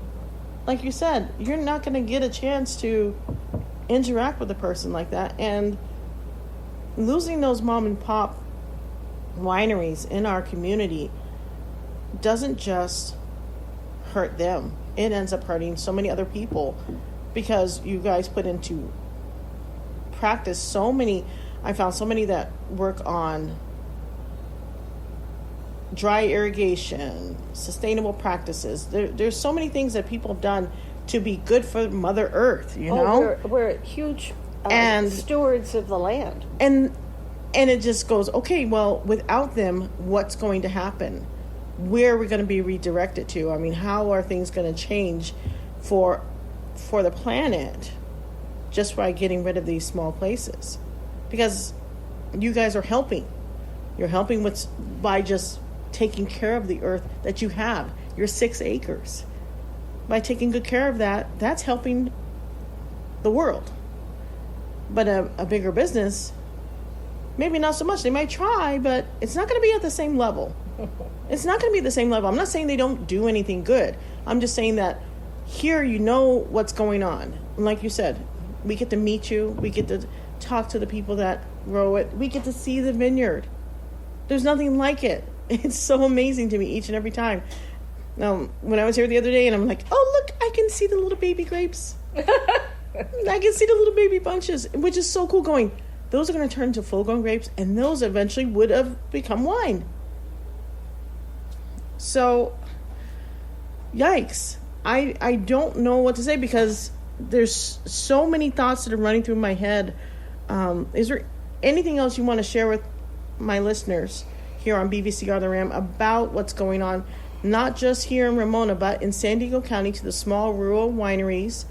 Speaker 2: like you said, you're not going to get a chance to interact with a person like that. And losing those mom and pop wineries in our community doesn't just hurt them. It ends up hurting so many other people, because you guys put into practice I found so many that work on dry irrigation, sustainable practices. There's so many things that people have done to be good for Mother Earth,
Speaker 4: We're huge
Speaker 2: and
Speaker 4: stewards of the land.
Speaker 2: And it just goes, okay, well, without them, what's going to happen? Where are we going to be redirected to? I mean, how are things going to change for the planet just by getting rid of these small places? Because you guys are helping. You're helping by just taking care of the earth that you have, your 6 acres. By taking good care of that, that's helping the world. But a bigger business, maybe not so much. They might try, but it's not going to be at the same level. It's not going to be the same level. I'm not saying they don't do anything good. I'm just saying that here you know what's going on. And like you said, we get to meet you. We get to talk to the people that grow it. We get to see the vineyard. There's nothing like it. It's so amazing to me each and every time. When I was here the other day, and I'm like, oh, look, I can see the little baby grapes. I can see the little baby bunches, which is so cool, going, those are going to turn into full-grown grapes, and those eventually would have become wine. So, yikes. I don't know what to say, because there's so many thoughts that are running through my head. Is there anything else you want to share with my listeners here on BVCR The Ram about what's going on, not just here in Ramona, but in San Diego County, to the small rural wineries?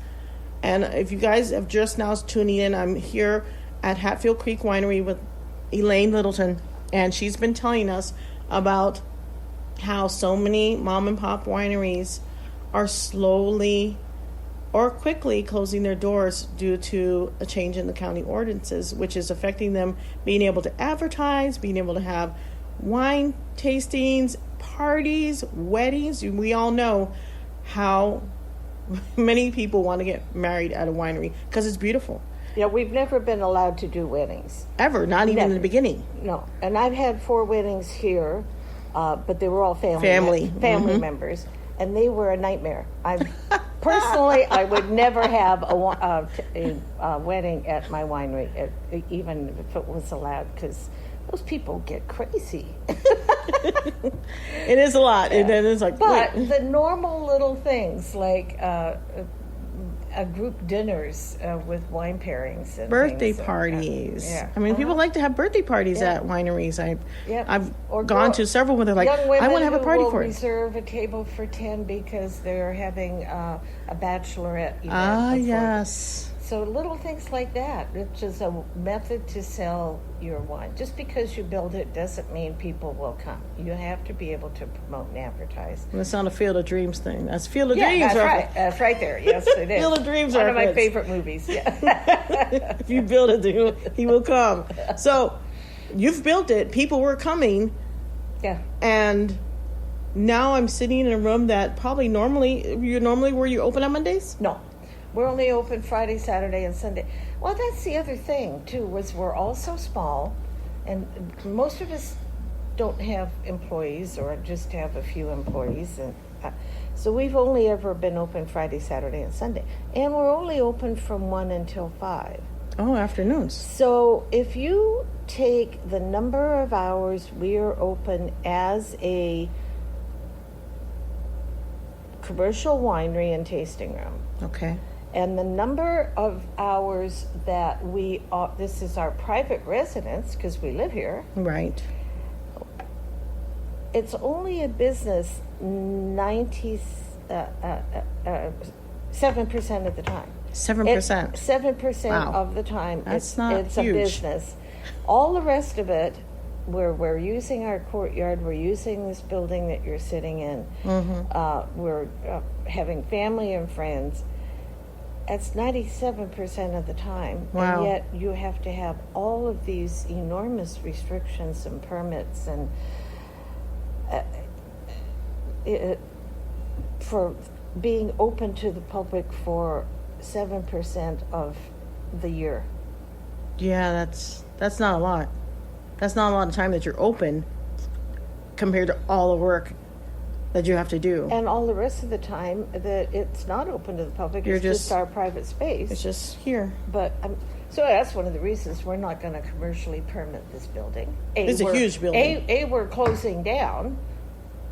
Speaker 2: And if you guys have just now tuning in, I'm here at Hatfield Creek Winery with Elaine Lyttleton, and she's been telling us about how so many mom and pop wineries are slowly or quickly closing their doors due to a change in the county ordinances, which is affecting them being able to advertise, being able to have wine tastings, parties, weddings. We all know how many people want to get married at a winery because it's beautiful.
Speaker 4: Yeah, we've never been allowed to do weddings.
Speaker 2: Ever, not even in
Speaker 4: Never.
Speaker 2: the beginning.
Speaker 4: No, and I've had 4 weddings here, but they were all family members, and they were a nightmare. Personally, I would never have a wedding at my winery, even if it was allowed, because those people get crazy.
Speaker 2: It is a lot. And then it's like,
Speaker 4: But
Speaker 2: wait.
Speaker 4: the normal little things like group dinners with wine pairings and
Speaker 2: Birthday
Speaker 4: things.
Speaker 2: parties.
Speaker 4: Yeah.
Speaker 2: I mean, people like to have birthday parties
Speaker 4: Yeah.
Speaker 2: at wineries.
Speaker 4: Yeah.
Speaker 2: I've
Speaker 4: Or
Speaker 2: gone
Speaker 4: girl-
Speaker 2: to several where they're like,
Speaker 4: Young women
Speaker 2: I want to have a
Speaker 4: who
Speaker 2: party
Speaker 4: will
Speaker 2: for it.
Speaker 4: reserve a table for 10 because they're having a bachelorette event.
Speaker 2: Ah,
Speaker 4: before.
Speaker 2: yes.
Speaker 4: So little things like that, which is a method to sell your wine. Just because you build it doesn't mean people will come. You have to be able to promote and advertise.
Speaker 2: And it's not a Field of Dreams thing. That's Field of
Speaker 4: Yeah,
Speaker 2: Dreams.
Speaker 4: that's
Speaker 2: reference.
Speaker 4: right. That's right there. Yes, it is.
Speaker 2: Field of Dreams
Speaker 4: One of my
Speaker 2: reference.
Speaker 4: favorite movies. Yeah.
Speaker 2: If you build it, he will come. So you've built it. People were coming.
Speaker 4: Yeah.
Speaker 2: And now I'm sitting in a room that probably were you open on Mondays?
Speaker 4: No. We're only open Friday, Saturday, and Sunday. Well, that's the other thing, too, was we're all so small, and most of us don't have employees or just have a few employees. And so we've only ever been open Friday, Saturday, and Sunday. And we're only open from 1 until 5.
Speaker 2: Oh, afternoons.
Speaker 4: So if you take the number of hours we are open as a commercial winery and tasting room,
Speaker 2: Okay.
Speaker 4: and the number of hours that this is our private residence because we live here,
Speaker 2: Right.
Speaker 4: it's only a business 7% of the time.
Speaker 2: 7%.
Speaker 4: 7%
Speaker 2: Wow.
Speaker 4: of the time
Speaker 2: That's not
Speaker 4: it's
Speaker 2: huge.
Speaker 4: a business. All the rest of it, we're using our courtyard, we're using this building that you're sitting in, we're having family and friends. That's 97% of the time.
Speaker 2: Wow.
Speaker 4: And yet you have to have all of these enormous restrictions and permits and for being open to the public for 7% of the year.
Speaker 2: Yeah, that's not a lot. That's not a lot of time that you're open compared to all the work that you have to do.
Speaker 4: And all the rest of the time that it's not open to the public,
Speaker 2: You're
Speaker 4: it's just
Speaker 2: just-
Speaker 4: our private space.
Speaker 2: It's just here.
Speaker 4: But so that's one of the reasons we're not going to commercially permit this building.
Speaker 2: It's a huge building.
Speaker 4: We're closing down.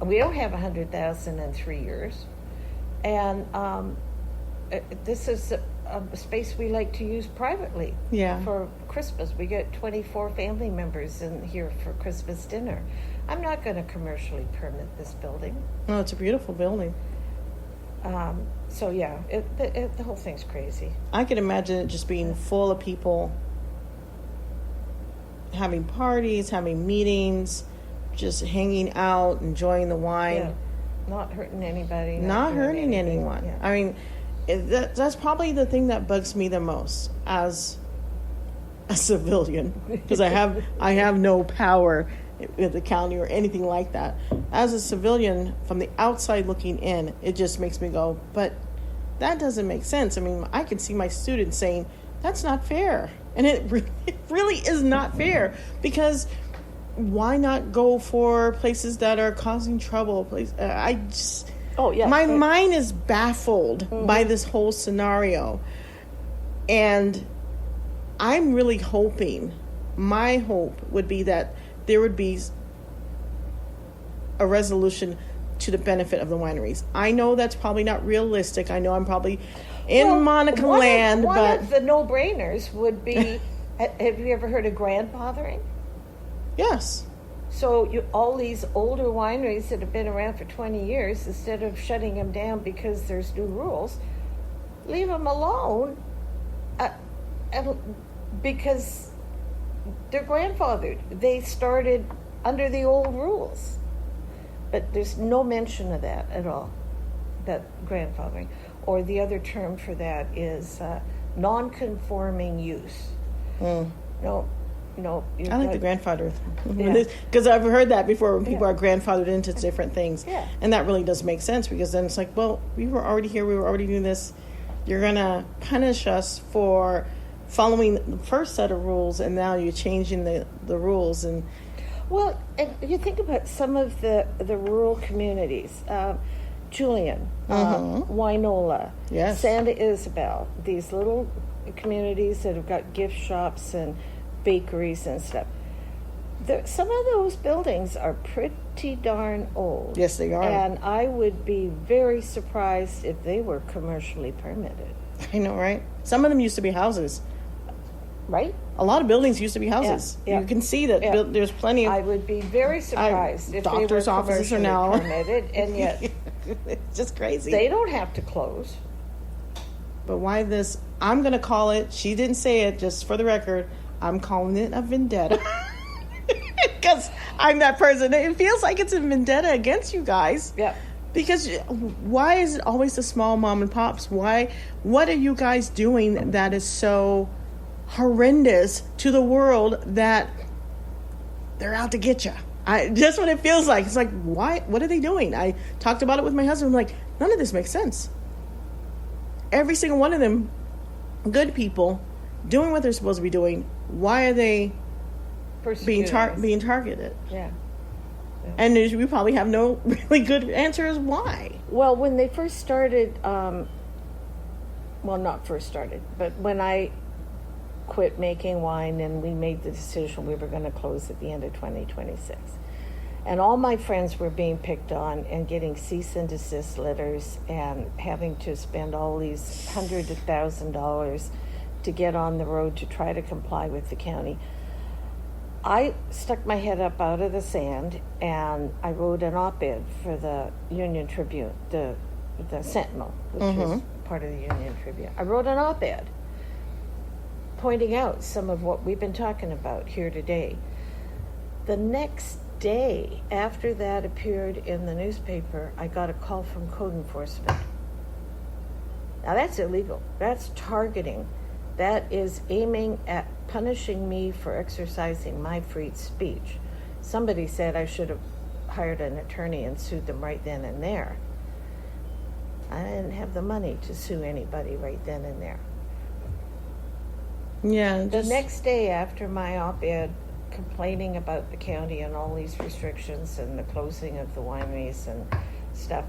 Speaker 4: We don't have 100,000 in 3 years, and this is a space we like to use privately.
Speaker 2: Yeah.
Speaker 4: For Christmas, we get 24 family members in here for Christmas dinner. I'm not going to commercially permit this building.
Speaker 2: No, it's a beautiful building.
Speaker 4: So yeah, the whole thing's crazy.
Speaker 2: I could imagine it just being full of people having parties, having meetings, just hanging out, enjoying the wine.
Speaker 4: Yeah, not hurting anybody.
Speaker 2: Not
Speaker 4: doing
Speaker 2: hurting
Speaker 4: anything.
Speaker 2: anyone.
Speaker 4: Yeah.
Speaker 2: I mean, that's probably the thing that bugs me the most as a civilian, because I have no power with the county or anything like that. As a civilian, from the outside looking in, it just makes me go, but that doesn't make sense. I mean, I can see my students saying, that's not fair. And it really is not fair, because why not go for places that are causing trouble? I just...
Speaker 4: Oh, yeah.
Speaker 2: My mind is baffled by this whole scenario. And I'm really hoping, my hope would be that there would be a resolution to the benefit of the wineries. I know that's probably not realistic. I know I'm probably in Monica land,
Speaker 4: one
Speaker 2: but
Speaker 4: of the no-brainers would be, have you ever heard of grandfathering?
Speaker 2: yes.
Speaker 4: So all these older wineries that have been around for 20 years, instead of shutting them down because there's new rules, leave them alone because they're grandfathered. They started under the old rules. But there's no mention of that at all, that grandfathering. Or the other term for that is non-conforming use. No,
Speaker 2: I like the grandfather,
Speaker 4: Yeah.
Speaker 2: because I've heard that before when people
Speaker 4: Yeah.
Speaker 2: are grandfathered into different things.
Speaker 4: Yeah.
Speaker 2: And that really does make sense, because then it's like, well, we were already here, we were already doing this. You're going to punish us for following the first set of rules, and now you're changing the rules. And
Speaker 4: Well, and you think about some of the rural communities, Julian, Winola,
Speaker 2: Yes.
Speaker 4: Santa Isabel, these little communities that have got gift shops and bakeries and stuff. Some of those buildings are pretty darn old.
Speaker 2: Yes, they are.
Speaker 4: And I would be very surprised if they were commercially permitted.
Speaker 2: I know, right? Some of them used to be houses.
Speaker 4: Right?
Speaker 2: A lot of buildings used to be houses.
Speaker 4: Yeah.
Speaker 2: You can see that
Speaker 4: Yeah.
Speaker 2: there's plenty of
Speaker 4: I would be very surprised if they were
Speaker 2: doctors' offices are
Speaker 4: commercially
Speaker 2: now
Speaker 4: permitted, and yet
Speaker 2: it's just crazy.
Speaker 4: they don't have to close.
Speaker 2: But why this? I'm going to call it, she didn't say it, just for the record, I'm calling it a vendetta. Because I'm that person. It feels like it's a vendetta against you guys.
Speaker 4: Yeah.
Speaker 2: Because why is it always the small mom and pops? Why? What are you guys doing that is so horrendous to the world that they're out to get you? Just what it feels like. It's like, why? What are they doing? I talked about it with my husband. I'm like, none of this makes sense. Every single one of them, good people, doing what they're supposed to be doing. Why are they being targeted?
Speaker 4: Yeah.
Speaker 2: And we probably have no really good answers why.
Speaker 4: Well, when they first started, well, not first started, but when I quit making wine and we made the decision we were going to close at the end of 2026. And all my friends were being picked on and getting cease and desist letters and having to spend all these hundreds of $1,000s to get on the road to try to comply with the county. I stuck my head up out of the sand and I wrote an op-ed for the Union Tribune, the Sentinel, which was part of the Union Tribune. I wrote an op-ed pointing out some of what we've been talking about here today. The next day after that appeared in the newspaper, I got a call from code enforcement. Now that's illegal. That's targeting. That is aiming at punishing me for exercising my free speech. Somebody said I should have hired an attorney and sued them right then and there. I didn't have the money to sue anybody right then and there.
Speaker 2: Yeah.
Speaker 4: The next day after my op-ed complaining about the county and all these restrictions and the closing of the wineries and stuff,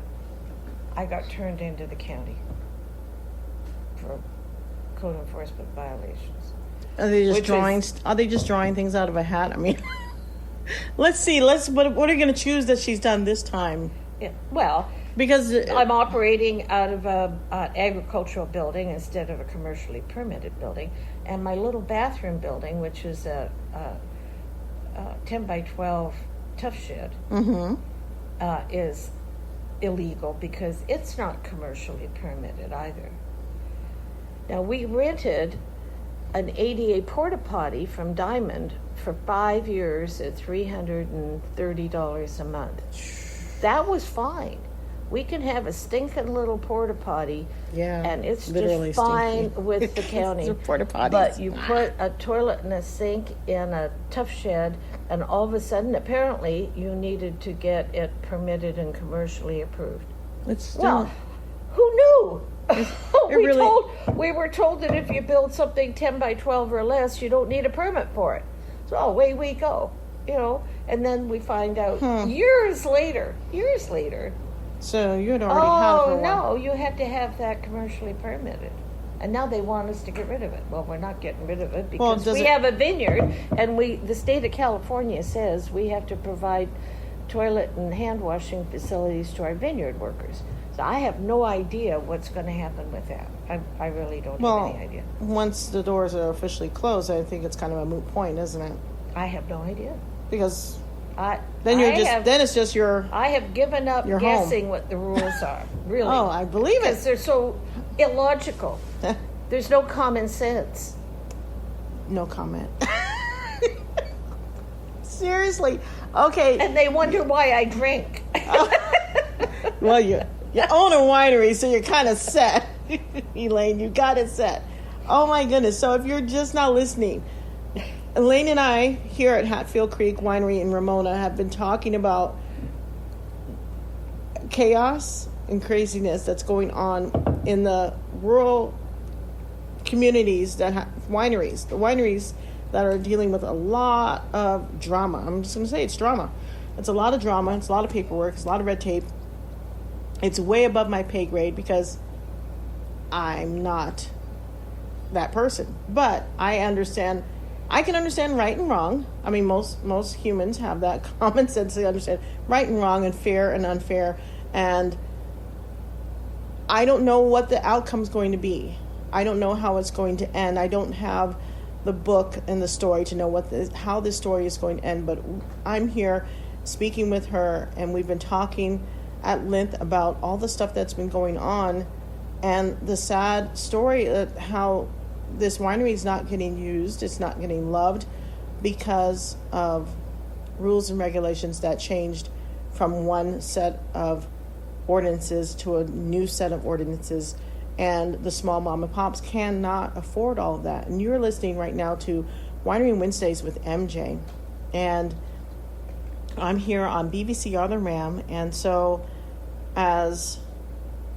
Speaker 4: I got turned into the county for code enforcement violations.
Speaker 2: Are they just drawing things out of a hat? I mean, let's see. What are you going to choose that she's done this time?
Speaker 4: Yeah, well,
Speaker 2: Because
Speaker 4: I'm operating out of an agricultural building instead of a commercially permitted building, and my little bathroom building, which is a 10 by 12 tough shed, is illegal because it's not commercially permitted either. Now, we rented an ADA porta potty from Diamond for 5 years at $330 a month. That was fine. We can have a stinking little porta potty, and it's just fine
Speaker 2: stinky.
Speaker 4: with the county.
Speaker 2: It's a porta potties.
Speaker 4: But you put a toilet and a sink in a tough shed, and all of a sudden, apparently, you needed to get it permitted and commercially approved.
Speaker 2: it's still,
Speaker 4: Well, who knew? We were told that if you build something 10 by 12 or less, you don't need a permit for it. So away we go, and then we find out years later.
Speaker 2: so you had already had one.
Speaker 4: No, you had to have that commercially permitted. And now they want us to get rid of it. Well, we're not getting rid of it because we have a vineyard, and the state of California says we have to provide toilet and hand washing facilities to our vineyard workers. So I have no idea what's going to happen with that. I really don't have any idea.
Speaker 2: Once the doors are officially closed, I think it's kind of a moot point, isn't it?
Speaker 4: I have no idea.
Speaker 2: Because
Speaker 4: then
Speaker 2: it's just your.
Speaker 4: I have given up
Speaker 2: your
Speaker 4: guessing
Speaker 2: home.
Speaker 4: what the rules are. Really.
Speaker 2: Oh, I believe it.
Speaker 4: Because they're so illogical. There's no common sense.
Speaker 2: No comment. Seriously. Okay.
Speaker 4: And they wonder why I drink.
Speaker 2: Well, you own a winery, so you're kind of set. Elaine, you got it set. Oh, my goodness. So if you're just now listening, Elaine and I here at Hatfield Creek Winery in Ramona have been talking about chaos and craziness that's going on in the rural communities that have wineries, the wineries that are dealing with a lot of drama. I'm just going to say it's drama. It's a lot of drama. It's a lot of paperwork. It's a lot of red tape. It's way above my pay grade because I'm not that person. But I can understand right and wrong. I mean, most humans have that common sense. They understand right and wrong and fair and unfair. And I don't know what the outcome's going to be. I don't know how it's going to end. I don't have the book and the story to know how this story is going to end. But I'm here speaking with her, and we've been talking at length about all the stuff that's been going on and the sad story of how this winery is not getting used, it's not getting loved because of rules and regulations that changed from one set of ordinances to a new set of ordinances, and the small mom and pops cannot afford all of that. And you're listening right now to Winery Wednesdays with MJ, and I'm here on BVCR The Ram. And so as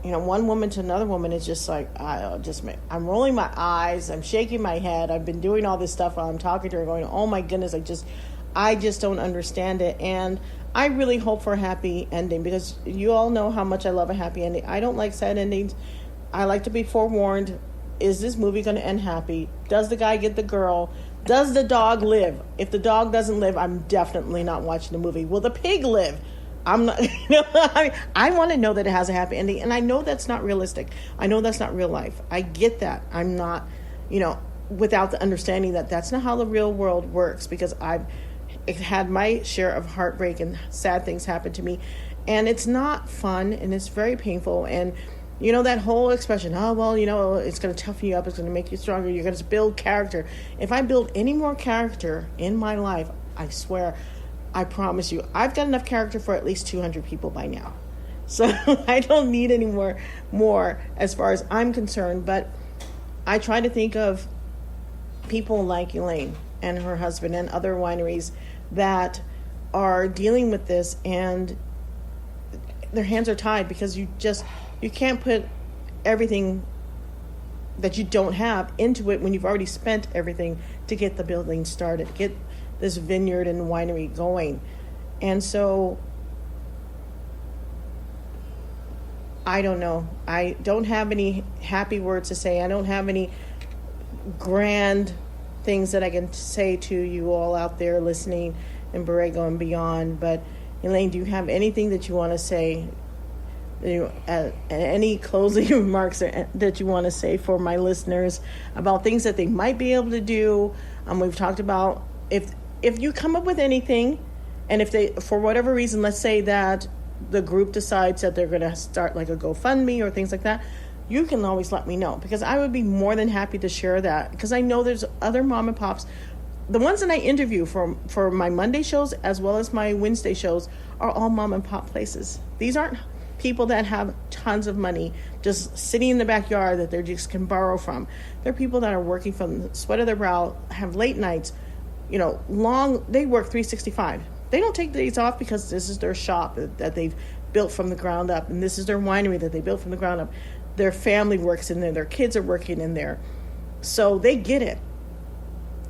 Speaker 2: you know, one woman to another woman is just like, I'm rolling my eyes, I'm shaking my head, I've been doing all this stuff while I'm talking to her going, oh my goodness, I just don't understand it. And I really hope for a happy ending because you all know how much I love a happy ending. I don't like sad endings. I like to be forewarned. Is this movie going to end happy? Does the guy get the girl? Does the dog live? If the dog doesn't live, I'm definitely not watching the movie. Will the pig live? I'm not, I want to know that it has a happy ending. And I know that's not realistic. I know that's not real life. I get that. I'm not, without the understanding that that's not how the real world works, because I've had my share of heartbreak and sad things happen to me. And it's not fun and it's very painful. And, that whole expression, oh, well, it's going to toughen you up. It's going to make you stronger. You're going to build character. If I build any more character in my life, I swear, I promise you, I've got enough character for at least 200 people by now. So I don't need any more as far as I'm concerned. But I try to think of people like Elaine and her husband and other wineries that are dealing with this, and their hands are tied because you can't put everything that you don't have into it when you've already spent everything to get the building started, get this vineyard and winery going. And so I don't know. I don't have any happy words to say. I don't have any grand things that I can say to you all out there listening in Borrego and beyond. But Elaine, do you have anything that you want to say? Any closing remarks that you want to say for my listeners about things that they might be able to do? We've talked about if you come up with anything, and if they, for whatever reason, let's say that the group decides that they're going to start like a GoFundMe or things like that, you can always let me know, because I would be more than happy to share that, because I know there's other mom and pops. The ones that I interview for my Monday shows as well as my Wednesday shows are all mom and pop places. These aren't people that have tons of money just sitting in the backyard that they just can borrow from. They're people that are working from the sweat of their brow, have late nights, they work 365. They don't take days off because this is their shop that they've built from the ground up, and this is their winery that they built from the ground up. Their family works in there, their kids are working in there. So they get it.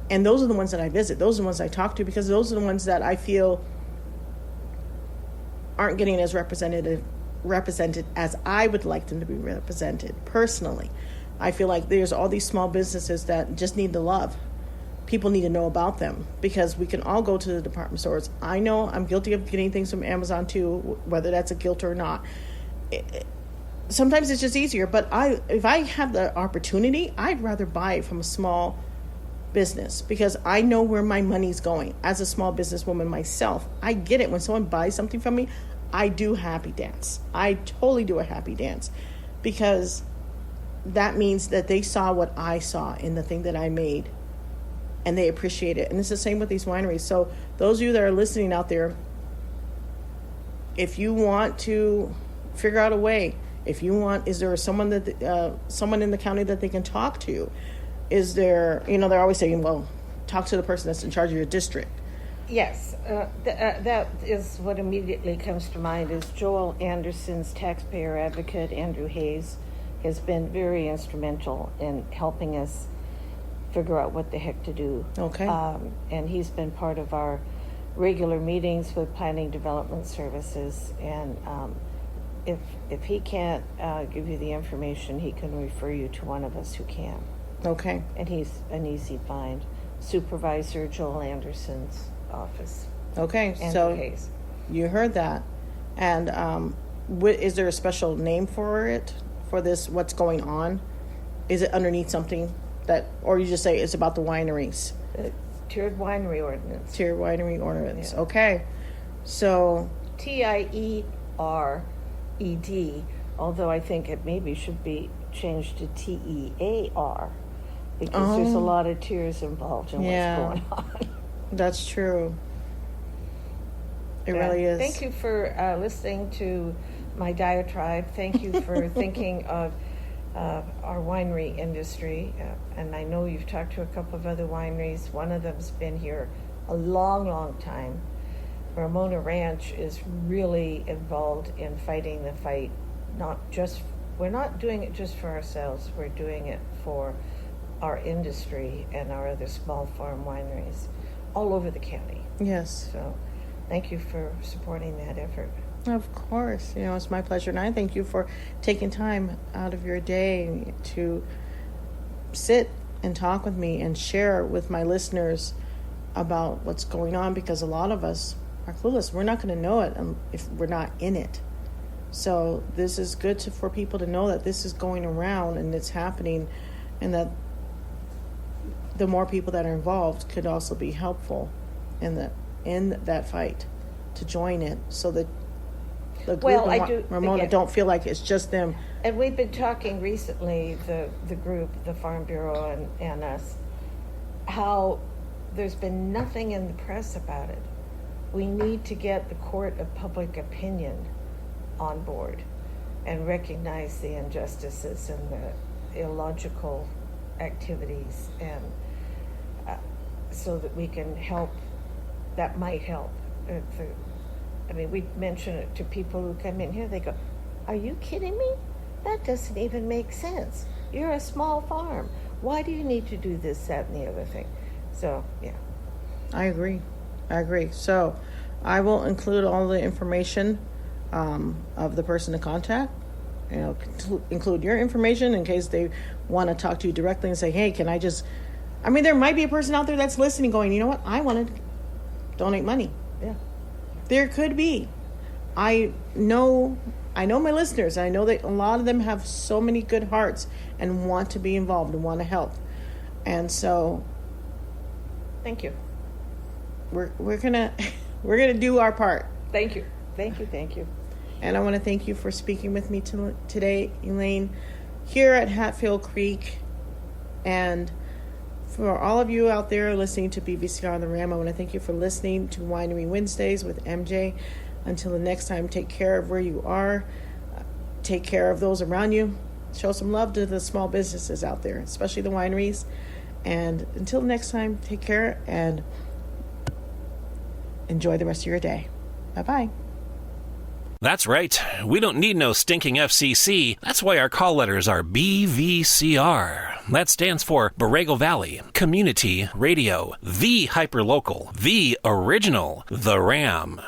Speaker 2: And those are the ones that I visit. Those are the ones I talk to, because those are the ones that I feel aren't getting as represented as I would like them to be represented personally. I feel like there's all these small businesses that just need the love. People need to know about them, because we can all go to the department stores. I know I'm guilty of getting things from Amazon too, whether that's a guilt or not. Sometimes it's just easier, but if I have the opportunity, I'd rather buy it from a small business, because I know where my money's going. As a small businesswoman myself, I get it. When someone buys something from me, I do happy dance. I totally do a happy dance, because that means that they saw what I saw in the thing that I made, and they appreciate it. And it's the same with these wineries. So those of you that are listening out there, if you want to figure out a way, is there someone in the county that they can talk to? Is there, they're always saying, well, talk to the person that's in charge of your district.
Speaker 3: Yes, that is what immediately comes to mind is Joel Anderson's taxpayer advocate, Andrew Hayes, has been very instrumental in helping us figure out what the heck to do.
Speaker 2: Okay.
Speaker 3: And he's been part of our regular meetings with Planning Development Services. And if he can't give you the information, he can refer you to one of us who can.
Speaker 2: Okay.
Speaker 3: And he's an easy find. Supervisor Joel Anderson's office.
Speaker 2: Okay.
Speaker 3: And
Speaker 2: So
Speaker 3: case.
Speaker 2: you heard that. And is there a special name for it, for this, what's going on? Is it underneath something that, or you just say it's about the wineries?
Speaker 3: Tiered winery ordinance.
Speaker 2: Tiered winery ordinance.
Speaker 3: Yeah.
Speaker 2: Okay. So,
Speaker 3: TIERED, although I think it maybe should be changed to TEAR, because there's a lot of tiers involved in
Speaker 2: Yeah.
Speaker 3: what's going on.
Speaker 2: that's true. It
Speaker 3: Yeah.
Speaker 2: really is.
Speaker 3: Thank you for listening to my diatribe. Thank you for thinking of our winery industry. And I know you've talked to a couple of other wineries. One of them's been here a long, long time. Ramona Ranch is really involved in fighting the fight. We're not doing it just for ourselves. We're doing it for our industry and our other small farm wineries all over the county.
Speaker 2: Yes.
Speaker 3: So thank you for supporting that effort.
Speaker 2: Of course. It's my pleasure. And I thank you for taking time out of your day to sit and talk with me and share with my listeners about what's going on, because a lot of us are clueless. We're not going to know it if we're not in it. So this is good for people to know that this is going around and it's happening, and that the more people that are involved could also be helpful in that fight to join it, so that the group Ramona don't feel like it's just them.
Speaker 3: And we've been talking recently, the group, the Farm Bureau and us, how there's been nothing in the press about it. We need to get the court of public opinion on board and recognize the injustices and the illogical activities, and so that we can help. That might help. We mention it to people who come in here. They go, "Are you kidding me? That doesn't even make sense. You're a small farm. Why do you need to do this, that, and the other thing?" So, yeah.
Speaker 2: I agree. So I will include all the information of the person to contact. Include your information in case they want to talk to you directly and say, "Hey, can I just..." there might be a person out there that's listening going, "You know what? I want to donate money."
Speaker 3: Yeah.
Speaker 2: There could be. I know my listeners. I know that a lot of them have so many good hearts and want to be involved and want to help. And so
Speaker 3: Thank you.
Speaker 2: we're gonna do our part.
Speaker 3: Thank you.
Speaker 2: And I want to thank you for speaking with me today, Elaine, here at Hatfield Creek. And for all of you out there listening to BVCR on the Ram, I want to thank you for listening to Winery Wednesdays with MJ. Until the next time, take care of where you are. Take care of those around you. Show some love to the small businesses out there, especially the wineries. And until next time, take care and enjoy the rest of your day. Bye-bye.
Speaker 1: That's right. We don't need no stinking FCC. That's why our call letters are BVCR. That stands for Borrego Valley Community Radio, the hyperlocal, the original, the Ram.